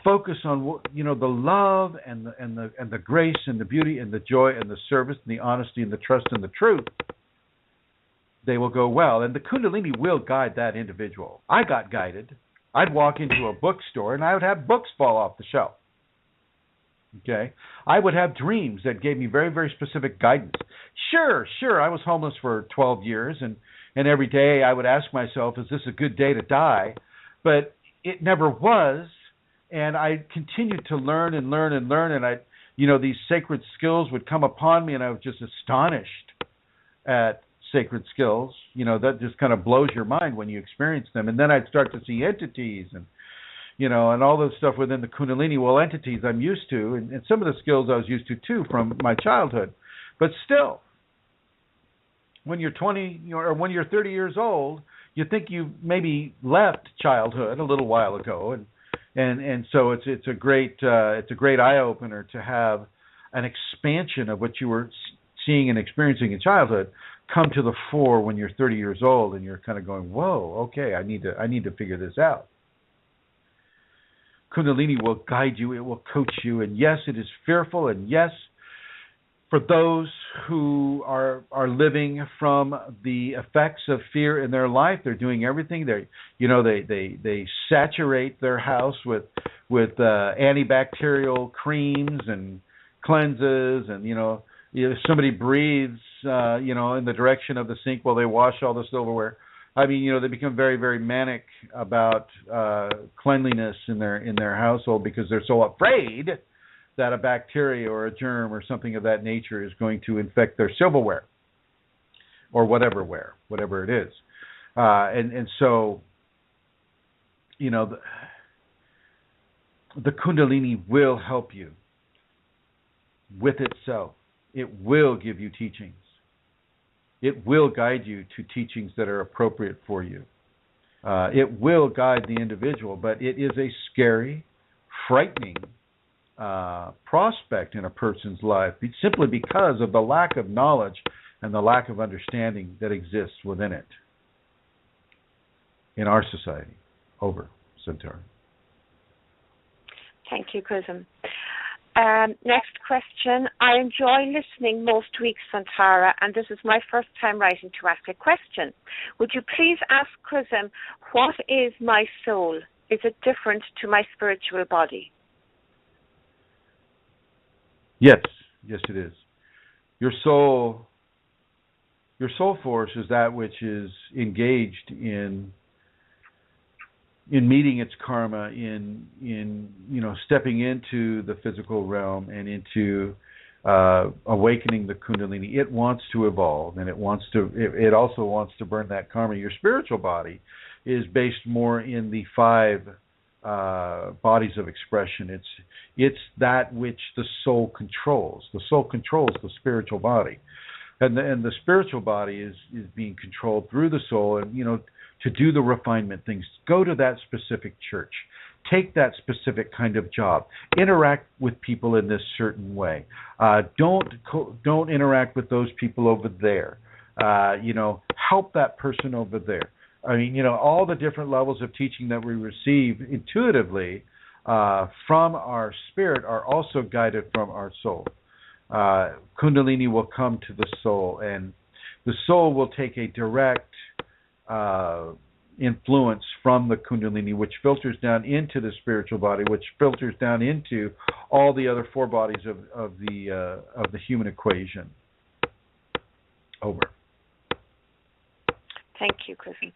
focus on the love and the grace and the beauty and the joy and the service and the honesty and the trust and the truth, they will go well. And the Kundalini will guide that individual. I got guided. I'd walk into a bookstore and I would have books fall off the shelf. Okay, I would have dreams that gave me very, very specific guidance. Sure, I was homeless for 12 years, and every day I would ask myself, is this a good day to die? But it never was, and I continued to learn, and these sacred skills would come upon me, and I was just astonished at sacred skills, that just kind of blows your mind when you experience them. And then I'd start to see entities and and all this stuff within the Kundalini. Well, entities I'm used to, and some of the skills I was used to too from my childhood. But still, when you're 20 or when you're 30 years old, you think you maybe left childhood a little while ago, and so it's a great eye opener to have an expansion of what you were seeing and experiencing in childhood come to the fore when you're 30 years old, and you're kind of going, whoa, okay, I need to figure this out. Kundalini will guide you, it will coach you, and yes, it is fearful, and yes, for those who are living from the effects of fear in their life, they're doing everything. They saturate their house with antibacterial creams and cleanses, and if somebody breathes in the direction of the sink while they wash all the silverware, I mean, they become very, very manic about cleanliness in their household because they're so afraid that a bacteria or a germ or something of that nature is going to infect their silverware or whatever it is. And so, the Kundalini will help you with itself. It will give you teachings. It will guide you to teachings that are appropriate for you. It will guide the individual, but it is a scary, frightening prospect in a person's life simply because of the lack of knowledge and the lack of understanding that exists within it in our society. Over, Centauri.
Thank you, Chrism. Next question. I enjoy listening most weeks, Santara, and this is my first time writing to ask a question. Would you please ask Chrism, what is my soul? Is it different to my spiritual body?
Yes, it is. Your soul force is that which is engaged in meeting its karma, in stepping into the physical realm and into awakening the Kundalini. It wants to evolve, and it also wants to burn that karma. Your spiritual body is based more in the 5 bodies of expression. It's that which the soul controls. The soul controls the spiritual body, and the spiritual body is being controlled through the soul. And to do the refinement things, go to that specific church, take that specific kind of job, interact with people in this certain way. Don't interact with those people over there. Help that person over there. I mean, all the different levels of teaching that we receive intuitively from our spirit are also guided from our soul. Kundalini will come to the soul, and the soul will take a direct influence from the Kundalini, which filters down into the spiritual body, which filters down into all the other 4 bodies of the human equation. Over.
Thank you, Chrism.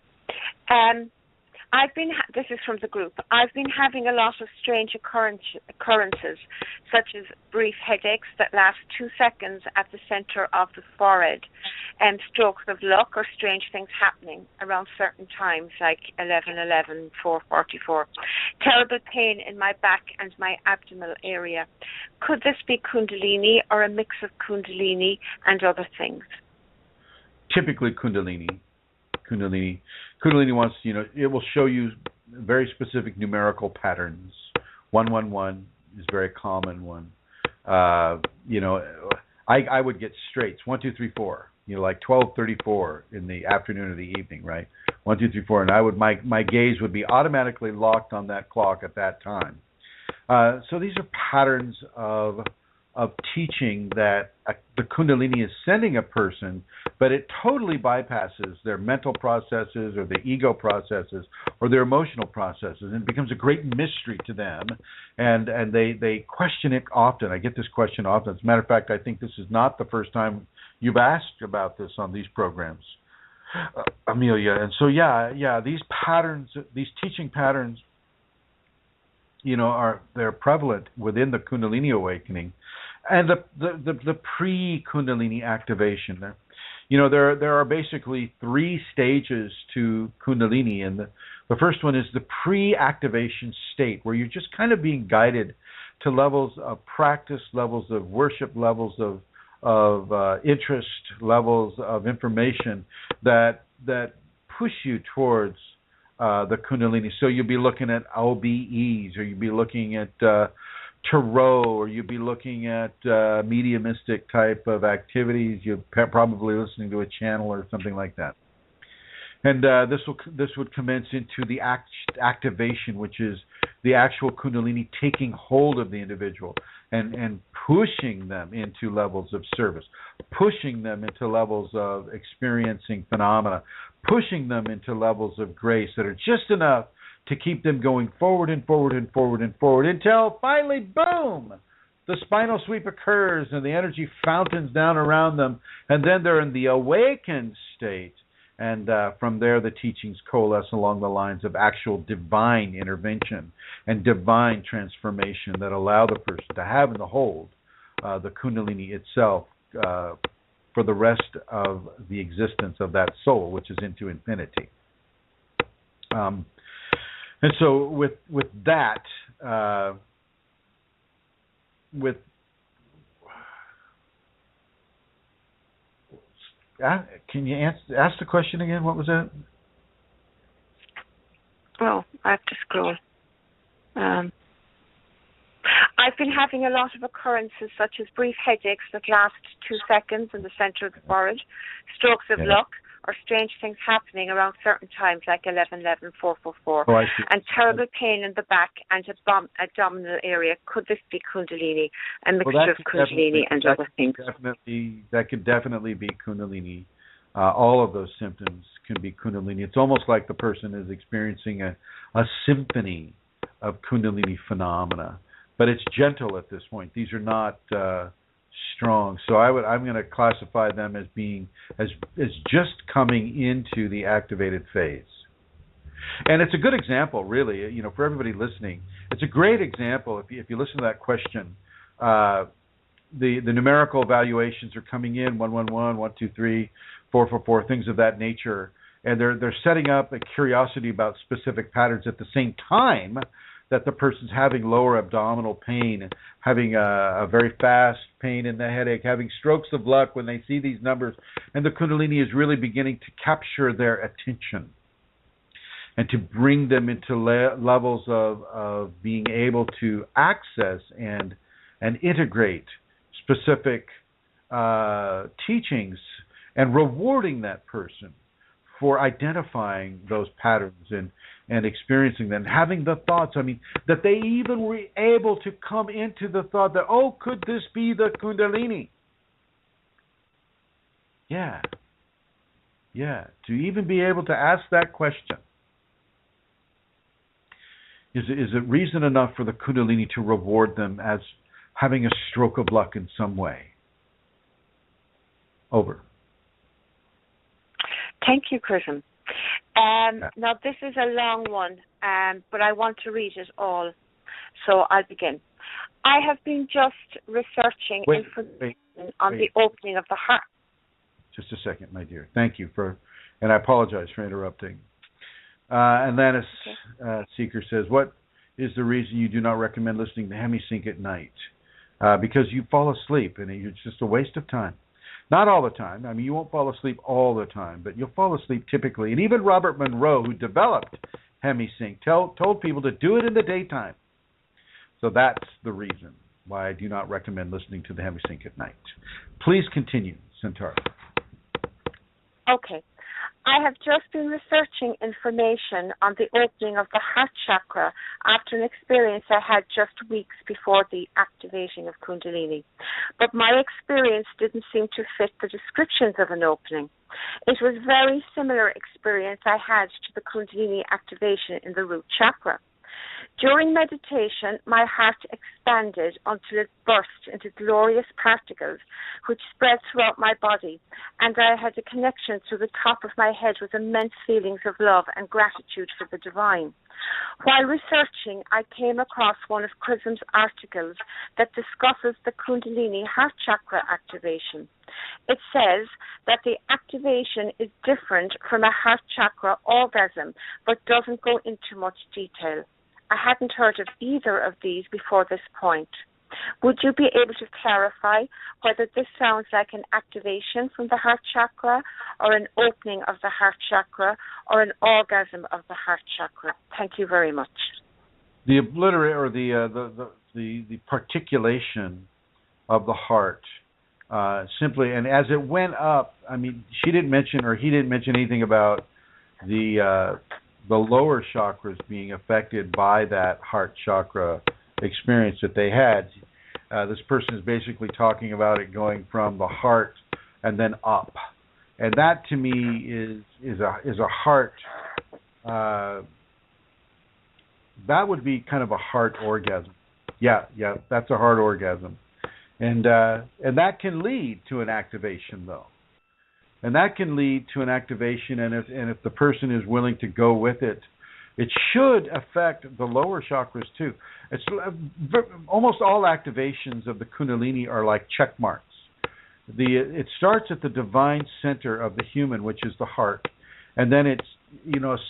This is from the group. I've been having a lot of strange occurrences, such as brief headaches that last 2 seconds at the center of the forehead, and strokes of luck or strange things happening around certain times, like 11:11, 4:44. Terrible pain in my back and my abdominal area. Could this be Kundalini or a mix of Kundalini and other things?
Typically Kundalini wants, it will show you very specific numerical patterns. 111 is a very common one. I would get straights. 1, 2, 3, 4. Like 12:34 in the afternoon or the evening, right? 1, 2, 3, 4, and my gaze would be automatically locked on that clock at that time. So these are patterns of teaching that the Kundalini is sending a person, but it totally bypasses their mental processes or the ego processes or their emotional processes, and it becomes a great mystery to them, and they question it often. I get this question often. As a matter of fact, I think this is not the first time you've asked about this on these programs, Amelia. And so these patterns, these teaching patterns, they're prevalent within the Kundalini awakening and the pre-Kundalini activation. There are basically 3 stages to Kundalini, and the first one is the pre-activation state, where you're just kind of being guided to levels of practice, levels of worship, levels of interest, levels of information that push you towards the Kundalini. So you'll be looking at OBEs, or you'll be looking at tarot, or you'll be looking at mediumistic type of activities. You're probably listening to a channel or something like that. And this would commence into the activation, which is the actual Kundalini taking hold of the individual and pushing them into levels of service, pushing them into levels of experiencing phenomena, pushing them into levels of grace that are just enough to keep them going forward and forward and forward and forward until finally, boom, the spinal sweep occurs and the energy fountains down around them, and then they're in the awakened state. And from there, the teachings coalesce along the lines of actual divine intervention and divine transformation that allow the person to have and to hold the Kundalini itself for the rest of the existence of that soul, which is into infinity. And so with that, can you ask the question again? What was that?
Oh, I have to scroll. I've been having a lot of occurrences such as brief headaches that last 2 seconds in the center of the forehead, strokes of luck, or strange things happening around certain times like 11:11, 4:44, and terrible pain in the back and abdominal area. Could this be Kundalini? A mixture of Kundalini and other things.
That could definitely be Kundalini. All of those symptoms can be Kundalini. It's almost like the person is experiencing a symphony of Kundalini phenomena, but it's gentle at this point. These are not strong. So I'm going to classify them as being as just coming into the activated phase. And it's a good example, really, for everybody listening. It's a great example if you listen to that question. The numerical evaluations are coming in 111, 123, 444, things of that nature, and they're setting up a curiosity about specific patterns at the same time that the person's having lower abdominal pain, having a very fast pain in the headache, having strokes of luck when they see these numbers, and the Kundalini is really beginning to capture their attention and to bring them into levels of being able to access and integrate specific teachings and rewarding that person for identifying those patterns and experiencing them, having the thoughts, that they even were able to come into the thought that, oh, could this be the Kundalini? Yeah, to even be able to ask that question. Is it reason enough for the Kundalini to reward them as having a stroke of luck in some way? Over.
Thank you, Chrism. Now, this is a long one, but I want to read it all, so I'll begin. I have been just researching information on the opening of the heart.
Just a second, my dear. Thank you and I apologize for interrupting. And then Seeker says, what is the reason you do not recommend listening to Hemisync at night? Because you fall asleep, and it's just a waste of time. Not all the time. You won't fall asleep all the time, but you'll fall asleep typically. And even Robert Monroe, who developed Hemisync, told people to do it in the daytime. So that's the reason why I do not recommend listening to the Hemisync at night. Please continue, Centaur.
Okay. I have just been researching information on the opening of the heart chakra after an experience I had just weeks before the activating of Kundalini. But my experience didn't seem to fit the descriptions of an opening. It was a very similar experience I had to the Kundalini activation in the root chakra. During meditation, my heart expanded until it burst into glorious particles which spread throughout my body, and I had a connection to the top of my head with immense feelings of love and gratitude for the divine. While researching, I came across one of Chrism's articles that discusses the Kundalini heart chakra activation. It says that the activation is different from a heart chakra orgasm, but doesn't go into much detail. I hadn't heard of either of these before this point. Would you be able to clarify whether this sounds like an activation from the heart chakra, or an opening of the heart chakra, or an orgasm of the heart chakra? Thank you very much.
The obliterate, or the particulation of the heart, simply, and as it went up, I mean, she didn't mention, or he didn't mention anything about the lower chakras being affected by that heart chakra experience that they had. This person is basically talking about it going from the heart and then up, and that to me is a heart. That would be kind of a heart orgasm. Yeah, that's a heart orgasm, and that can lead to an activation, though. And that can lead to an activation, and if the person is willing to go with it, it should affect the lower chakras too. It's almost all activations of the Kundalini are like check marks. It starts at the divine center of the human, which is the heart, and then a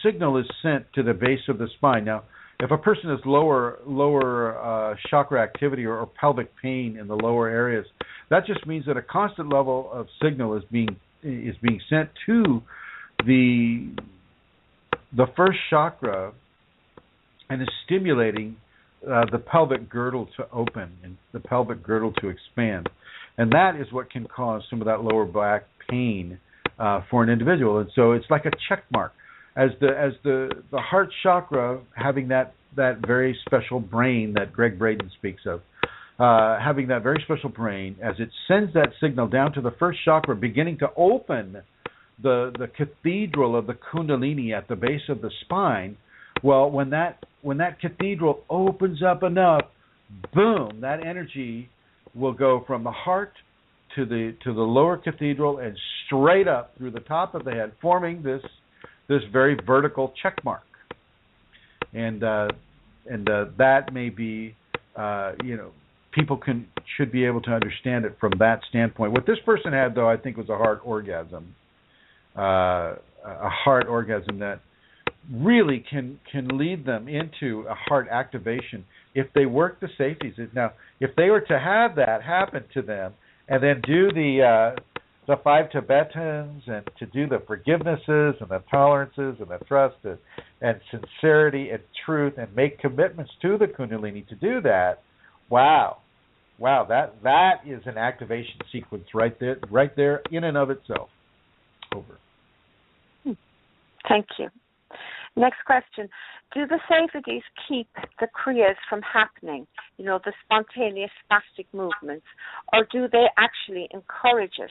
signal is sent to the base of the spine. Now, if a person has lower chakra activity or pelvic pain in the lower areas, that just means that a constant level of signal is being sent to the first chakra, and is stimulating the pelvic girdle to open and the pelvic girdle to expand, and that is what can cause some of that lower back pain for an individual. And so it's like a check mark, as the heart chakra, having that very special brain that Greg Braden speaks of, having that very special brain, as it sends that signal down to the first chakra, beginning to open the cathedral of the Kundalini at the base of the spine. Well, when that cathedral opens up enough, boom, that energy will go from the heart to the lower cathedral and straight up through the top of the head, forming this very vertical check mark. And that may be, people should be able to understand it from that standpoint. What this person had, though, I think was a heart orgasm. A heart orgasm that really can lead them into a heart activation if they work the safeties. Now, if they were to have that happen to them, and then do the 5 Tibetans, and to do the forgivenesses and the tolerances and the trust and sincerity and truth, and make commitments to the Kundalini to do that, wow, that is an activation sequence right there in and of itself. Over.
Thank you. Next question. Do the safeties keep the kriyas from happening, the spontaneous spastic movements, or do they actually encourage it?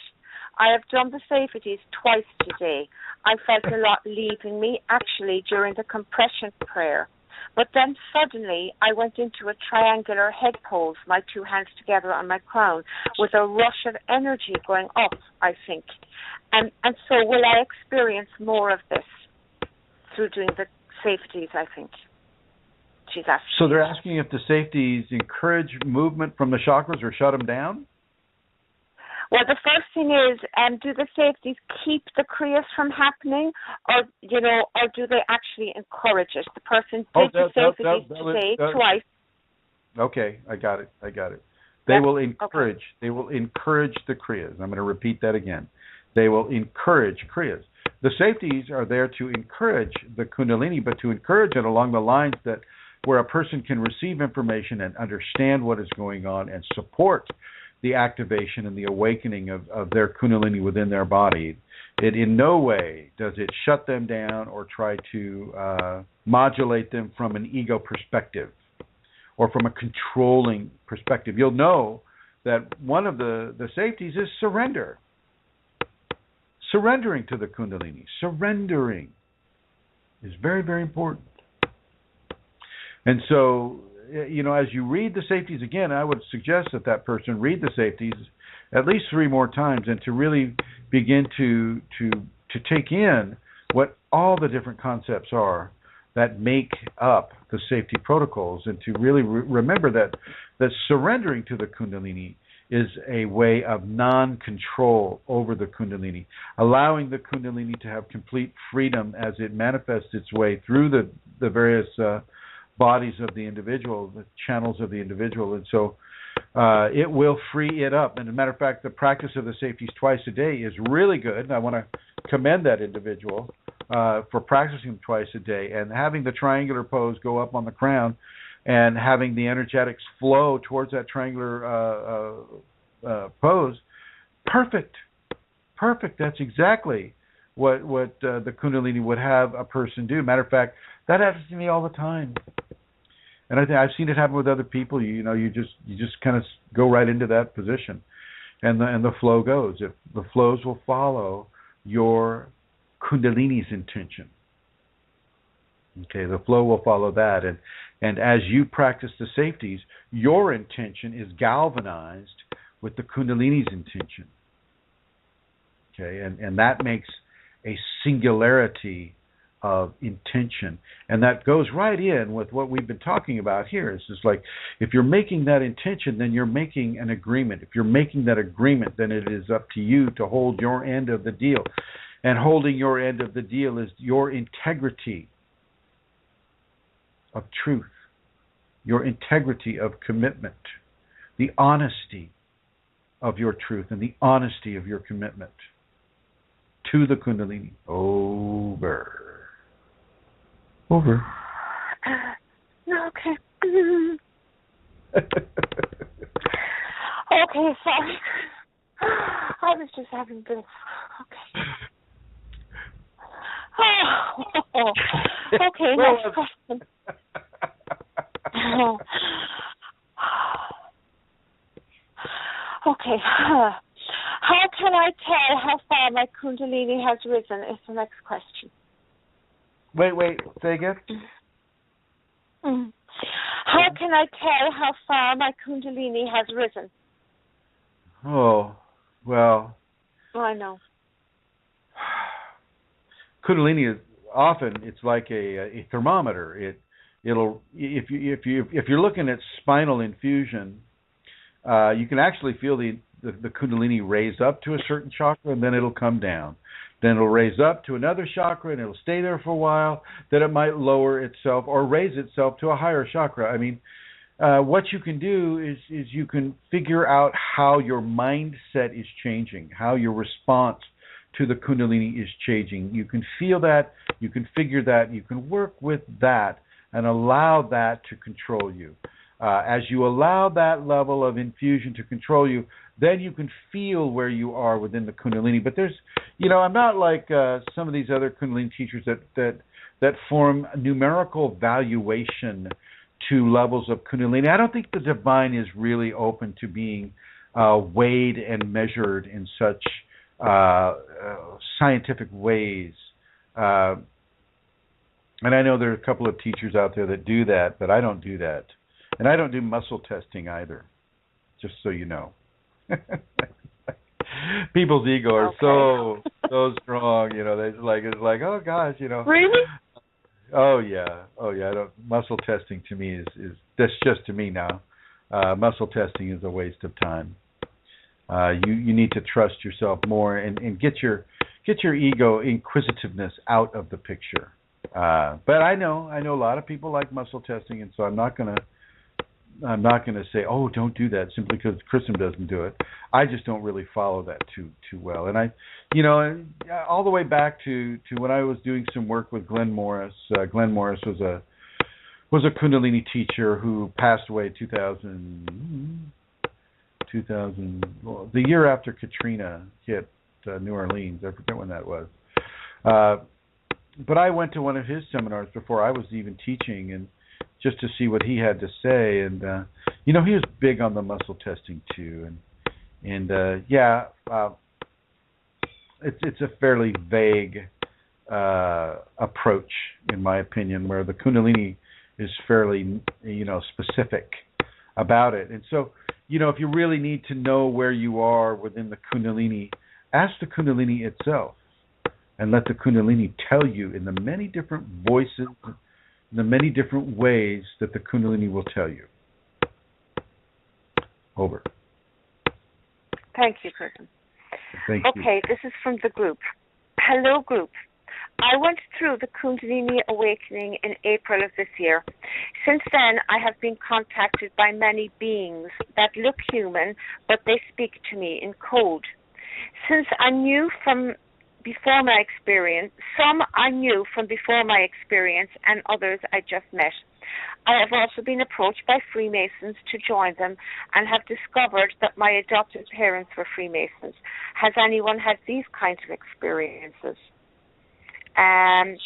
I have done the safeties twice today. I felt a lot leaving me, actually, during the compression prayer. But then suddenly I went into a triangular head pose, my two hands together on my crown, with a rush of energy going up, I think. And so will I experience more of this through doing the safeties, I think? She's asking.
So they're asking if the safeties encourage movement from the chakras or shut them down?
Well, the first thing is, do the safeties keep the kriyas from happening, or do they actually encourage it? The person did the safeties today twice.
Okay, I got it. They will encourage. Okay. They will encourage the kriyas. I'm going to repeat that again. They will encourage kriyas. The safeties are there to encourage the Kundalini, but to encourage it along the lines that where a person can receive information and understand what is going on and support the activation and the awakening of their Kundalini within their body. It in no way does it shut them down or try to modulate them from an ego perspective or from a controlling perspective. You'll know that one of the safeties is surrender. Surrendering to the Kundalini. Surrendering is very, very important. And so, as you read the safeties again, I would suggest that person read the safeties at least 3 more times, and to really begin to take in what all the different concepts are that make up the safety protocols, and to really remember that surrendering to the Kundalini is a way of non-control over the Kundalini, allowing the Kundalini to have complete freedom as it manifests its way through the various bodies of the individual, the channels of the individual. And so it will free it up. And as a matter of fact, the practice of the safeties twice a day is really good. And I want to commend that individual for practicing twice a day and having the triangular pose go up on the crown and having the energetics flow towards that triangular pose. Perfect. That's exactly what the Kundalini would have a person do. Matter of fact, that happens to me all the time. And I think I've seen it happen with other people. You just kind of go right into that position, and the flow goes. If the flows will follow your Kundalini's intention. Okay, the flow will follow that, and as you practice the safeties, your intention is galvanized with the Kundalini's intention. Okay, and that makes a singularity of intention, and that goes right in with what we've been talking about here. It's just like, if you're making that intention, then you're making an agreement. If you're making that agreement, then it is up to you to hold your end of the deal, and holding your end of the deal is your integrity of truth, your integrity of commitment, the honesty of your truth and the honesty of your commitment to the Kundalini. Over.
Okay. Okay, sorry. I was just having a bit of... Okay. Oh, okay, next question. Okay. How can I tell how far my Kundalini has risen is the next question.
Wait, say again?
How can I tell how far my Kundalini has risen?
Oh, well.
I know.
Kundalini is often, it's like a thermometer. It'll if you're looking at spinal infusion, you can actually feel the Kundalini raise up to a certain chakra, and then it'll come down. Then it'll raise up to another chakra, and it'll stay there for a while. Then it might lower itself or raise itself to a higher chakra. I mean, what you can do is you can figure out how your mindset is changing, how your response to the Kundalini is changing. You can feel that, you can figure that, you can work with that and allow that to control you. As you allow that level of infusion to control you, then you can feel where you are within the Kundalini. But there's, I'm not like some of these other Kundalini teachers that form numerical valuation to levels of Kundalini. I don't think the divine is really open to being weighed and measured in such scientific ways. And I know there are a couple of teachers out there that do that, but I don't do that. And I don't do muscle testing either, just so you know. People's ego are so strong, it's like, oh gosh,
Really?
Oh yeah. Muscle testing to me is that's just to me now. Muscle testing is a waste of time. You need to trust yourself more and get your ego inquisitiveness out of the picture. But I know a lot of people like muscle testing, and so I'm not gonna say, oh, don't do that simply because Chrism doesn't do it. I just don't really follow that too well. And I, all the way back to when I was doing some work with Glenn Morris. Glenn Morris was a Kundalini teacher who passed away 2000, the year after Katrina hit New Orleans. I forget when that was. But I went to one of his seminars before I was even teaching, and just to see what he had to say. And he was big on the muscle testing too. And it's a fairly vague approach, in my opinion, where the Kundalini is fairly specific about it. And so if you really need to know where you are within the Kundalini, ask the Kundalini itself, and let the Kundalini tell you in the many different voices, in the many different ways that the Kundalini will tell you. Over.
Thank you, Chrism.
Thank you.
Okay, this is from the group. Hello, group. I went through the Kundalini awakening in April of this year. Since then, I have been contacted by many beings that look human, but they speak to me in code. Since I knew from before my experience, some I knew from before my experience, and others I just met. I have also been approached by Freemasons to join them and have discovered that my adopted parents were Freemasons. Has anyone had these kinds of experiences? I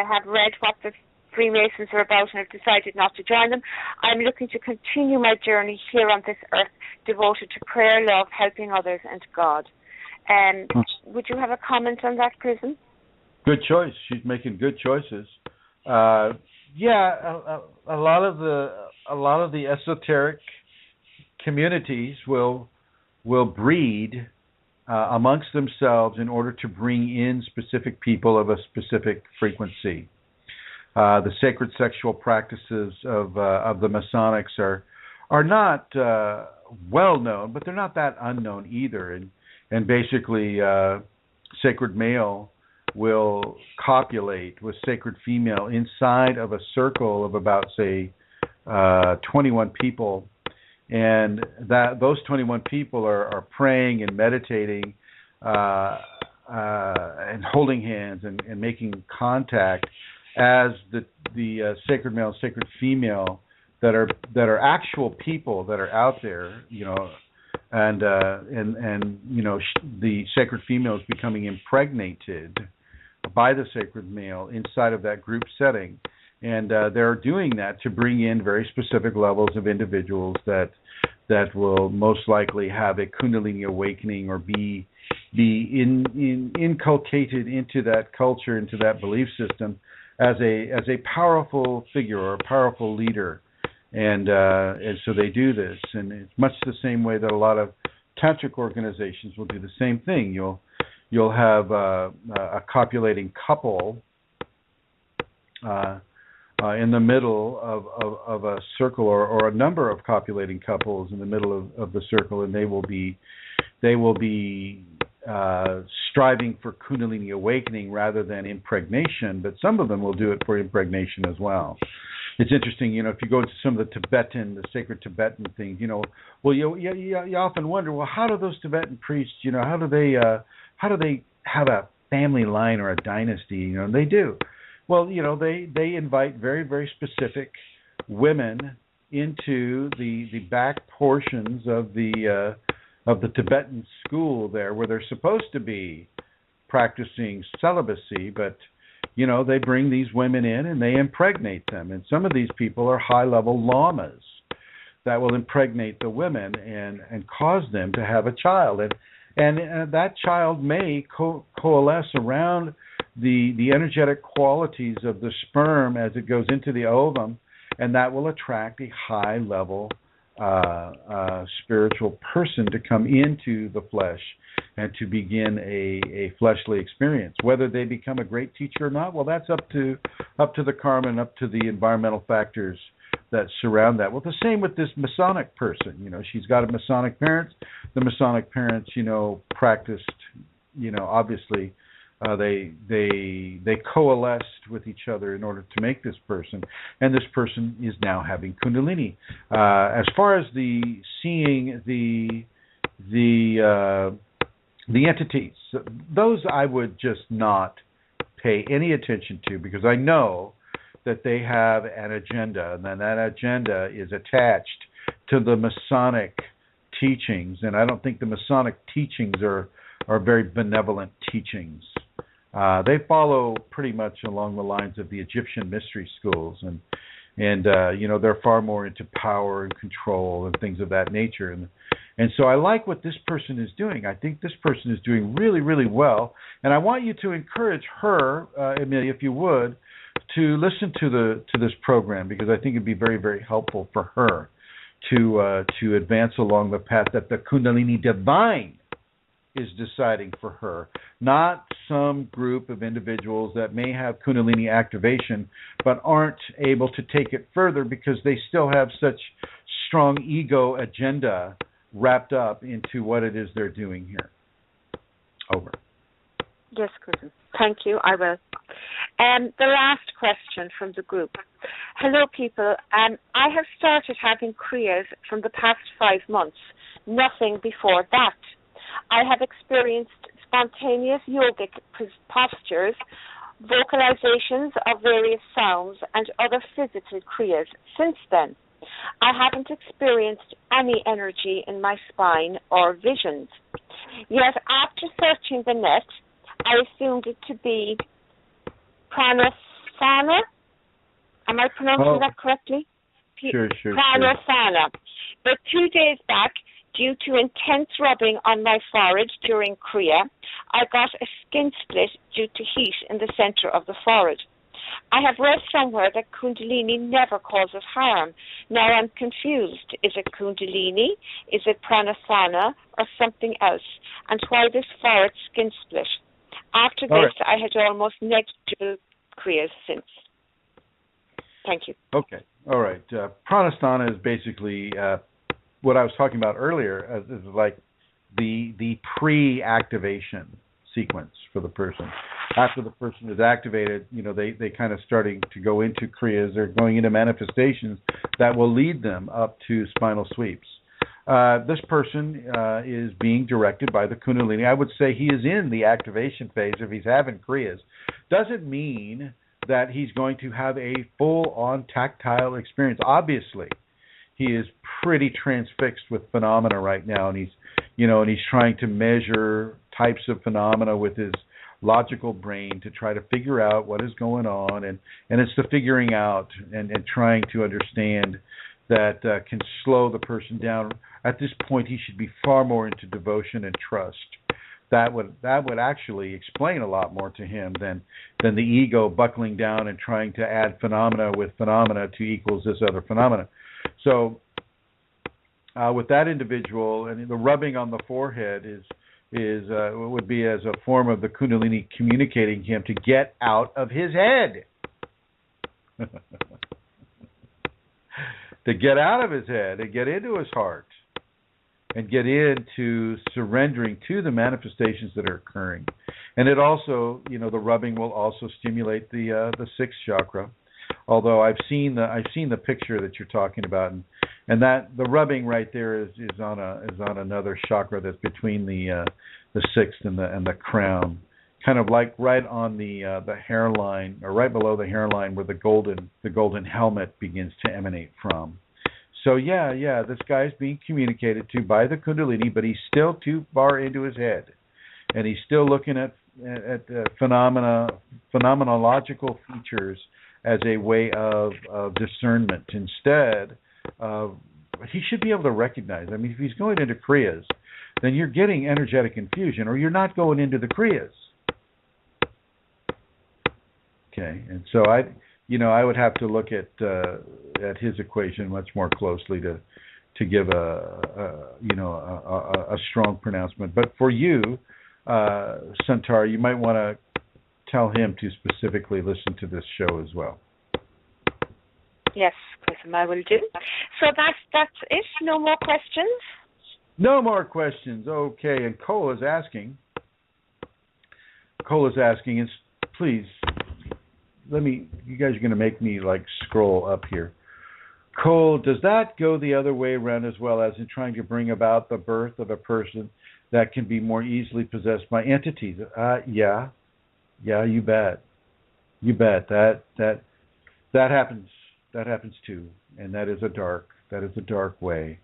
have read what the Freemasons are about and have decided not to join them. I'm looking to continue my journey here on this earth, devoted to prayer, love, helping others, and God. Would you have a comment on that, Chrism?
Good choice. She's making good choices. A lot of the esoteric communities will breed amongst themselves in order to bring in specific people of a specific frequency. The sacred sexual practices of the Masonics are not well known, but they're not that unknown either. And basically, sacred male will copulate with sacred female inside of a circle of about, say, 21 people. And those 21 people are praying and meditating and holding hands and making contact as the sacred male and sacred female that are actual people that are out there, and the sacred female is becoming impregnated by the sacred male inside of that group setting. And they're doing that to bring in very specific levels of individuals that will most likely have a Kundalini awakening or be inculcated into that culture, into that belief system as a powerful figure or a powerful leader. And so they do this, and it's much the same way that a lot of tantric organizations will do the same thing. You'll have a copulating couple in the middle of a circle, or a number of copulating couples in the middle of the circle, and they will be striving for Kundalini awakening rather than impregnation. But some of them will do it for impregnation as well. It's interesting, if you go into some of the sacred Tibetan things, you often wonder, well, how do those Tibetan priests, how do they have a family line or a dynasty? They do. Well, they invite very, very specific women into the back portions of the Tibetan school there, where they're supposed to be practicing celibacy, but they bring these women in and they impregnate them. And some of these people are high-level lamas that will impregnate the women and cause them to have a child. And that child may coalesce around the energetic qualities of the sperm as it goes into the ovum, and that will attract a high-level spiritual person to come into the flesh and to begin a fleshly experience. Whether they become a great teacher or not, well, that's up to the karma and up to the environmental factors that surround that. Well, the same with this Masonic person. She's got a Masonic parents. The Masonic parents, practiced, obviously, they coalesced with each other in order to make this person, and this person is now having Kundalini. As far as seeing the entities, those I would just not pay any attention to, because I know that they have an agenda, and then that agenda is attached to the Masonic teachings, and I don't think the Masonic teachings are very benevolent teachings. They follow pretty much along the lines of the Egyptian mystery schools, and they're far more into power and control and things of that nature. And so I like what this person is doing. I think this person is doing really, really well, and I want you to encourage her, Amelia, if you would, to listen to this program, because I think it'd be very, very helpful for her to advance along the path that the Kundalini divine is deciding for her, not some group of individuals that may have Kundalini activation but aren't able to take it further because they still have such strong ego agenda wrapped up into what it is they're doing here. Over.
Yes, Chrism. Thank you. I will. The last question from the group. Hello, people. I have started having kriyas from the past 5 months. Nothing before that. I have experienced spontaneous yogic postures, vocalizations of various sounds, and other physical kriyas since then. I haven't experienced any energy in my spine or visions. Yet after searching the net, I assumed it to be pranasana. Am I pronouncing that correctly?
Sure.
Pranasana. But 2 days back, due to intense rubbing on my forehead during kriya, I got a skin split due to heat in the center of the forehead. I have read somewhere that Kundalini never causes harm. Now I'm confused. Is it Kundalini? Is it pranasana or something else? And why this forehead skin split? After this, I had almost negligible kriyas since. Thank you.
Okay. All right. Pranasana is basically what I was talking about earlier. Is like the pre-activation sequence for the person. After the person is activated, they kind of starting to go into kriyas. They're going into manifestations that will lead them up to spinal sweeps. This person is being directed by the Kunalini. I would say he is in the activation phase if he's having kriyas. Doesn't mean that he's going to have a full-on tactile experience. Obviously, he is pretty transfixed with phenomena right now, and he's trying to measure types of phenomena with his logical brain to try to figure out what is going on, and it's the figuring out and trying to understand that can slow the person down. At this point, he should be far more into devotion and trust. That would actually explain a lot more to him than the ego buckling down and trying to add phenomena with phenomena to equals this other phenomena. So with that individual, and the rubbing on the forehead would be as a form of the Kundalini communicating him to get out of his head. To get out of his head and get into his heart and get into surrendering to the manifestations that are occurring. And it also, the rubbing will also stimulate the sixth chakra. Although I've seen the picture that you're talking about, and that the rubbing right there is on another chakra that's between the sixth and the crown, kind of like right on the hairline, or right below the hairline where the golden helmet begins to emanate from. So yeah, this guy's being communicated to by the Kundalini, but he's still too far into his head, and he's still looking at phenomenological features as a way of discernment instead of. He should be able to recognize. I mean, if he's going into kriyas, then you're getting energetic infusion, or you're not going into the kriyas. Okay, and so I would have to look at his equation much more closely to give a strong pronouncement. But for you, Santar, you might want to tell him to specifically listen to this show as well.
Yes, Chrism, I will do. So that's it. No more questions?
No more questions. Okay, and Cole is asking, and please, you guys are going to make me scroll up here. Cole, does that go the other way around as well, as in trying to bring about the birth of a person that can be more easily possessed by entities? Yeah, you bet. That happens. That happens too, and that is a dark way.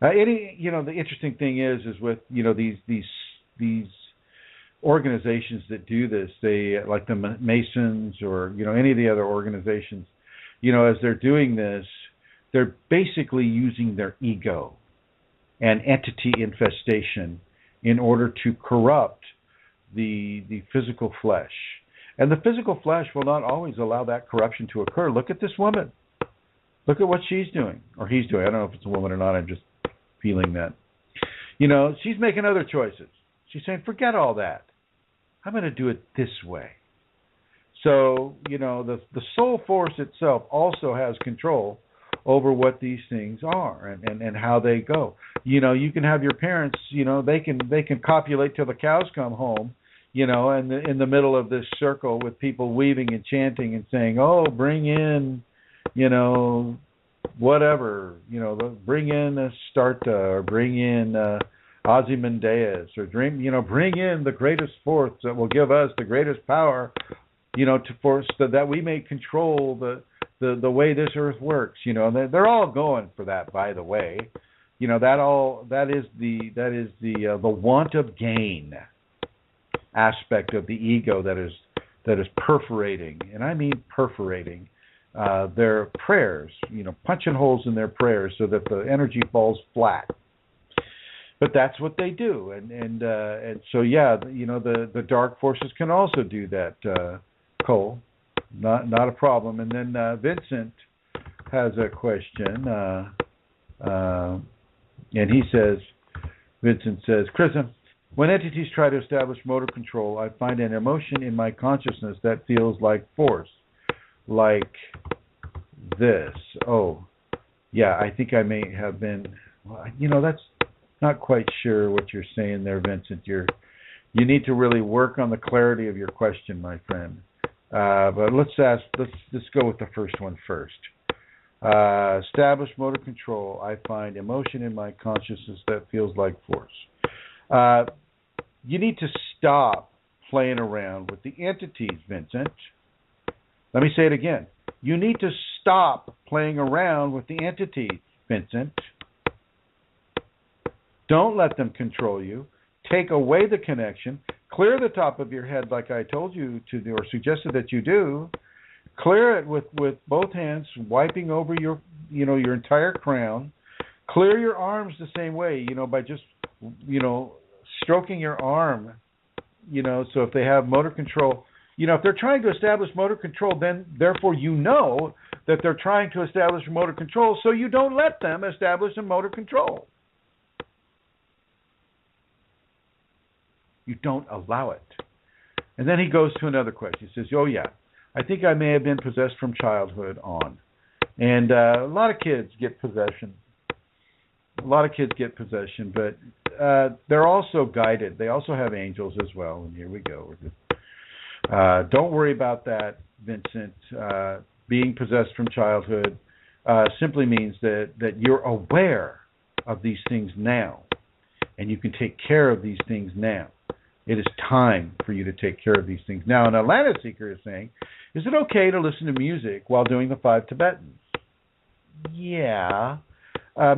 The interesting thing is with these organizations that do this, they like the Masons or any of the other organizations, as they're doing this, they're basically using their ego and entity infestation in order to corrupt the physical flesh. And the physical flesh will not always allow that corruption to occur. Look at this woman. Look at what she's doing, or he's doing. I don't know if it's a woman or not. I'm just feeling that. She's making other choices. She's saying, forget all that. I'm going to do it this way. So, the soul force itself also has control over what these things are and how they go. You can have your parents, they can copulate till the cows come home, and in the middle of this circle with people weaving and chanting and saying, "Oh, bring in, whatever, bring in Astarta, or bring in Ozymandias, or bring in the greatest force that will give us the greatest power, to force that we may control the way this earth works." They're all going for that, by the way. That is the want of gain aspect of the ego that is perforating, and I mean perforating, their prayers, punching holes in their prayers so that the energy falls flat. But that's what they do, and so the dark forces can also do that, Cole. Not a problem. And then Vincent has a question, and Vincent says, Chrism, when entities try to establish motor control, I find an emotion in my consciousness that feels like force, like this. Oh, yeah, I think I may have been, that's not quite sure what you're saying there, Vincent. You need to really work on the clarity of your question, my friend. But let's go with the first one first. Establish motor control. I find emotion in my consciousness that feels like force. You need to stop playing around with the entities, Vincent. Let me say it again. You need to stop playing around with the entities, Vincent. Don't let them control you. Take away the connection. Clear the top of your head like I told you to do, or suggested that you do. Clear it with both hands, wiping over your entire crown. Clear your arms the same way, by just, stroking your arm, so if they have motor control, if they're trying to establish motor control, then therefore that they're trying to establish motor control, so you don't let them establish a motor control. You don't allow it. And then he goes to another question. He says, oh, yeah, I think I may have been possessed from childhood on. And a lot of kids get possession. But they're also guided. They also have angels as well. And here we go. Don't worry about that, Vincent. Being possessed from childhood simply means that you're aware of these things now. And you can take care of these things now. It is time for you to take care of these things now. And Atlanta Seeker is saying, is it okay to listen to music while doing the 5 Tibetans? Yeah.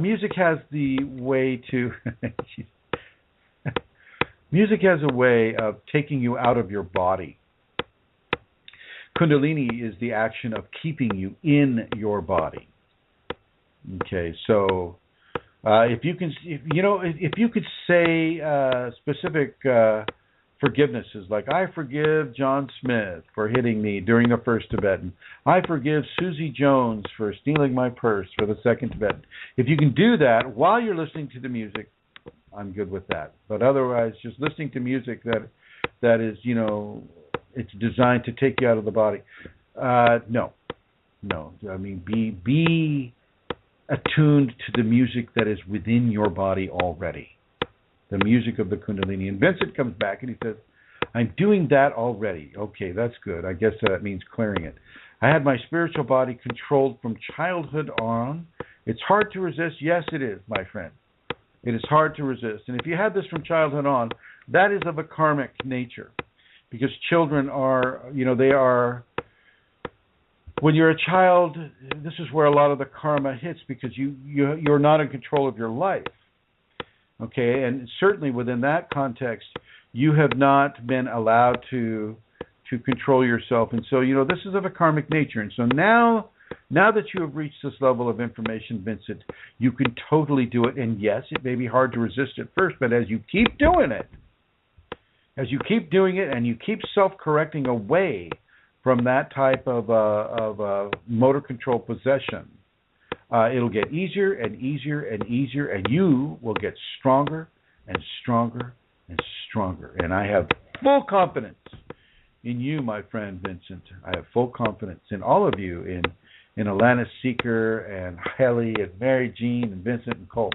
Music has the way to... music has a way of taking you out of your body. Kundalini is the action of keeping you in your body. Okay, so... if you could say specific forgivenesses, like I forgive John Smith for hitting me during the first Tibetan. I forgive Susie Jones for stealing my purse for the second Tibetan. If you can do that while you're listening to the music, I'm good with that. But otherwise, just listening to music that is, it's designed to take you out of the body. No. I mean, be attuned to the music that is within your body already, the music of the Kundalini. And Vincent comes back and he says, I'm doing that already. Okay, that's good. I guess that means clearing it. I had my spiritual body controlled from childhood on. It's hard to resist. Yes, it is, my friend. It is hard to resist. And if you had this from childhood on, that is of a karmic nature, because children are, they are... When you're a child, this is where a lot of the karma hits, because you're not in control of your life. Okay, and certainly within that context, you have not been allowed to control yourself. And so, this is of a karmic nature. And so now that you have reached this level of information, Vincent, you can totally do it. And yes, it may be hard to resist at first, but as you keep doing it, and you keep self-correcting away from that type of motor control possession, it'll get easier and easier and easier, and you will get stronger and stronger and stronger. And I have full confidence in you, my friend Vincent. I have full confidence in all of you and Alana Seeker and Helly and Mary Jean and Vincent and Cole.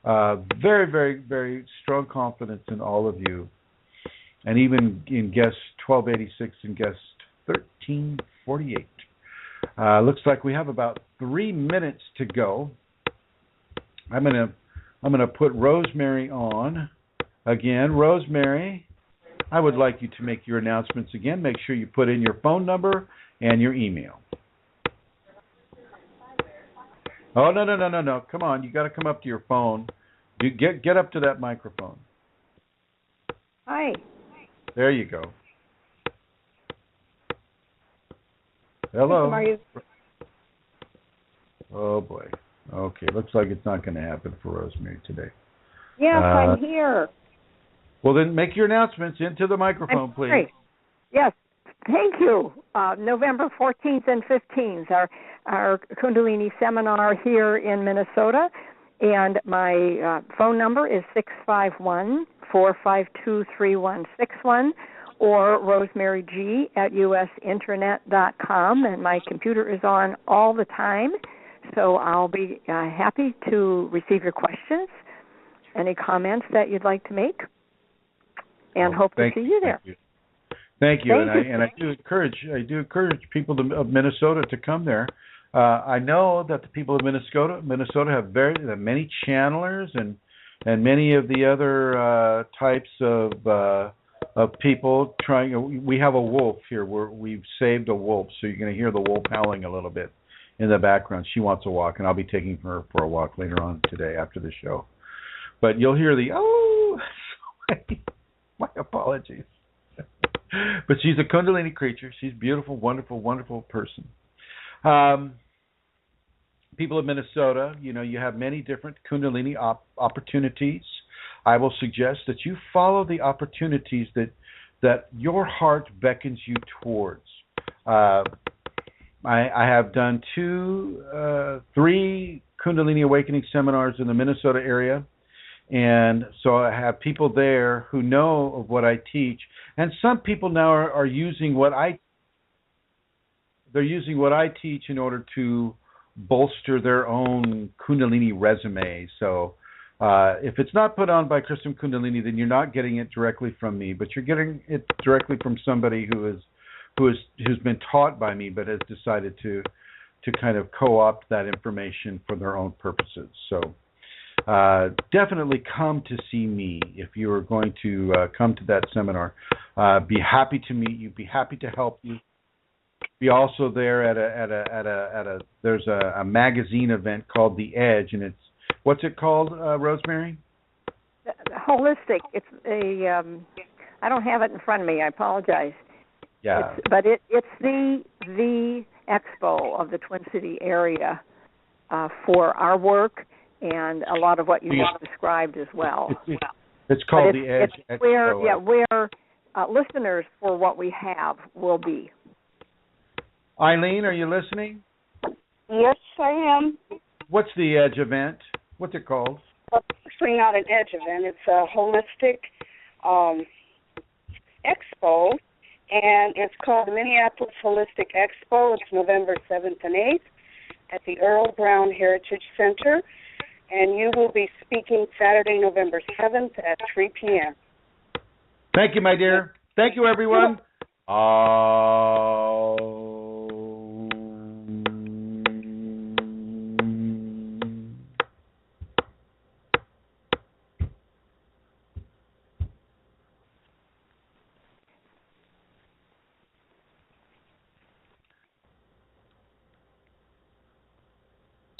Very, very, very strong confidence in all of you. And even in guest 1286 and guest 1348. Looks like we have about 3 minutes to go. I'm gonna put Rosemary on again. Rosemary, I would like you to make your announcements again. Make sure you put in your phone number and your email. Oh, no. Come on. You got to come up to your phone. You get up to that microphone.
Hi.
There you go. Hello. Oh, boy. Okay. Looks like it's not going to happen for Rosemary today.
Yes, I'm here.
Well, then make your announcements into the microphone, please.
Great. Yes. Thank you. November 14th and 15th, our Kundalini seminar here in Minnesota. And my phone number is 651-452-3161 or rosemaryg@usinternet.com. And my computer is on all the time, so I'll be happy to receive your questions, any comments that you'd like to make, and hope to see you there.
Thank you. And I do encourage people of Minnesota to come there. I know that the people of Minnesota have many channelers and many of the other types of people trying. We have a wolf here. We've saved a wolf, so you're going to hear the wolf howling a little bit in the background. She wants a walk, and I'll be taking her for a walk later on today after the show. But you'll hear the my apologies. But she's a Kundalini creature. She's beautiful, wonderful, wonderful person. People of Minnesota, you have many different Kundalini opportunities. I will suggest that you follow the opportunities that your heart beckons you towards. I have done 3 Kundalini Awakening seminars in the Minnesota area. And so I have people there who know of what I teach, and some people now are using what I teach in order to bolster their own Kundalini resume. So if it's not put on by Chrism Kundalini, then you're not getting it directly from me, but you're getting it directly from somebody who's been taught by me, but has decided to kind of co-opt that information for their own purposes. So. Definitely come to see me if you are going to come to that seminar. Be happy to meet you. Be happy to help you. Be also there there's a magazine event called The Edge, and what's it called, Rosemary?
Holistic. It's I don't have it in front of me. I apologize.
Yeah.
It's the expo of the Twin City area for our work. And a lot of what you just described as well.
It's called The Edge.
It's where listeners for what we have will be.
Eileen, are you listening?
Yes, I am.
What's the Edge event? What's it called?
Well, it's actually not an Edge event. It's a holistic expo, and it's called the Minneapolis Holistic Expo. It's November 7th and 8th at the Earl Brown Heritage Center. And you will be speaking Saturday, November 7th at 3 p.m.
Thank you, my dear. Thank you, everyone.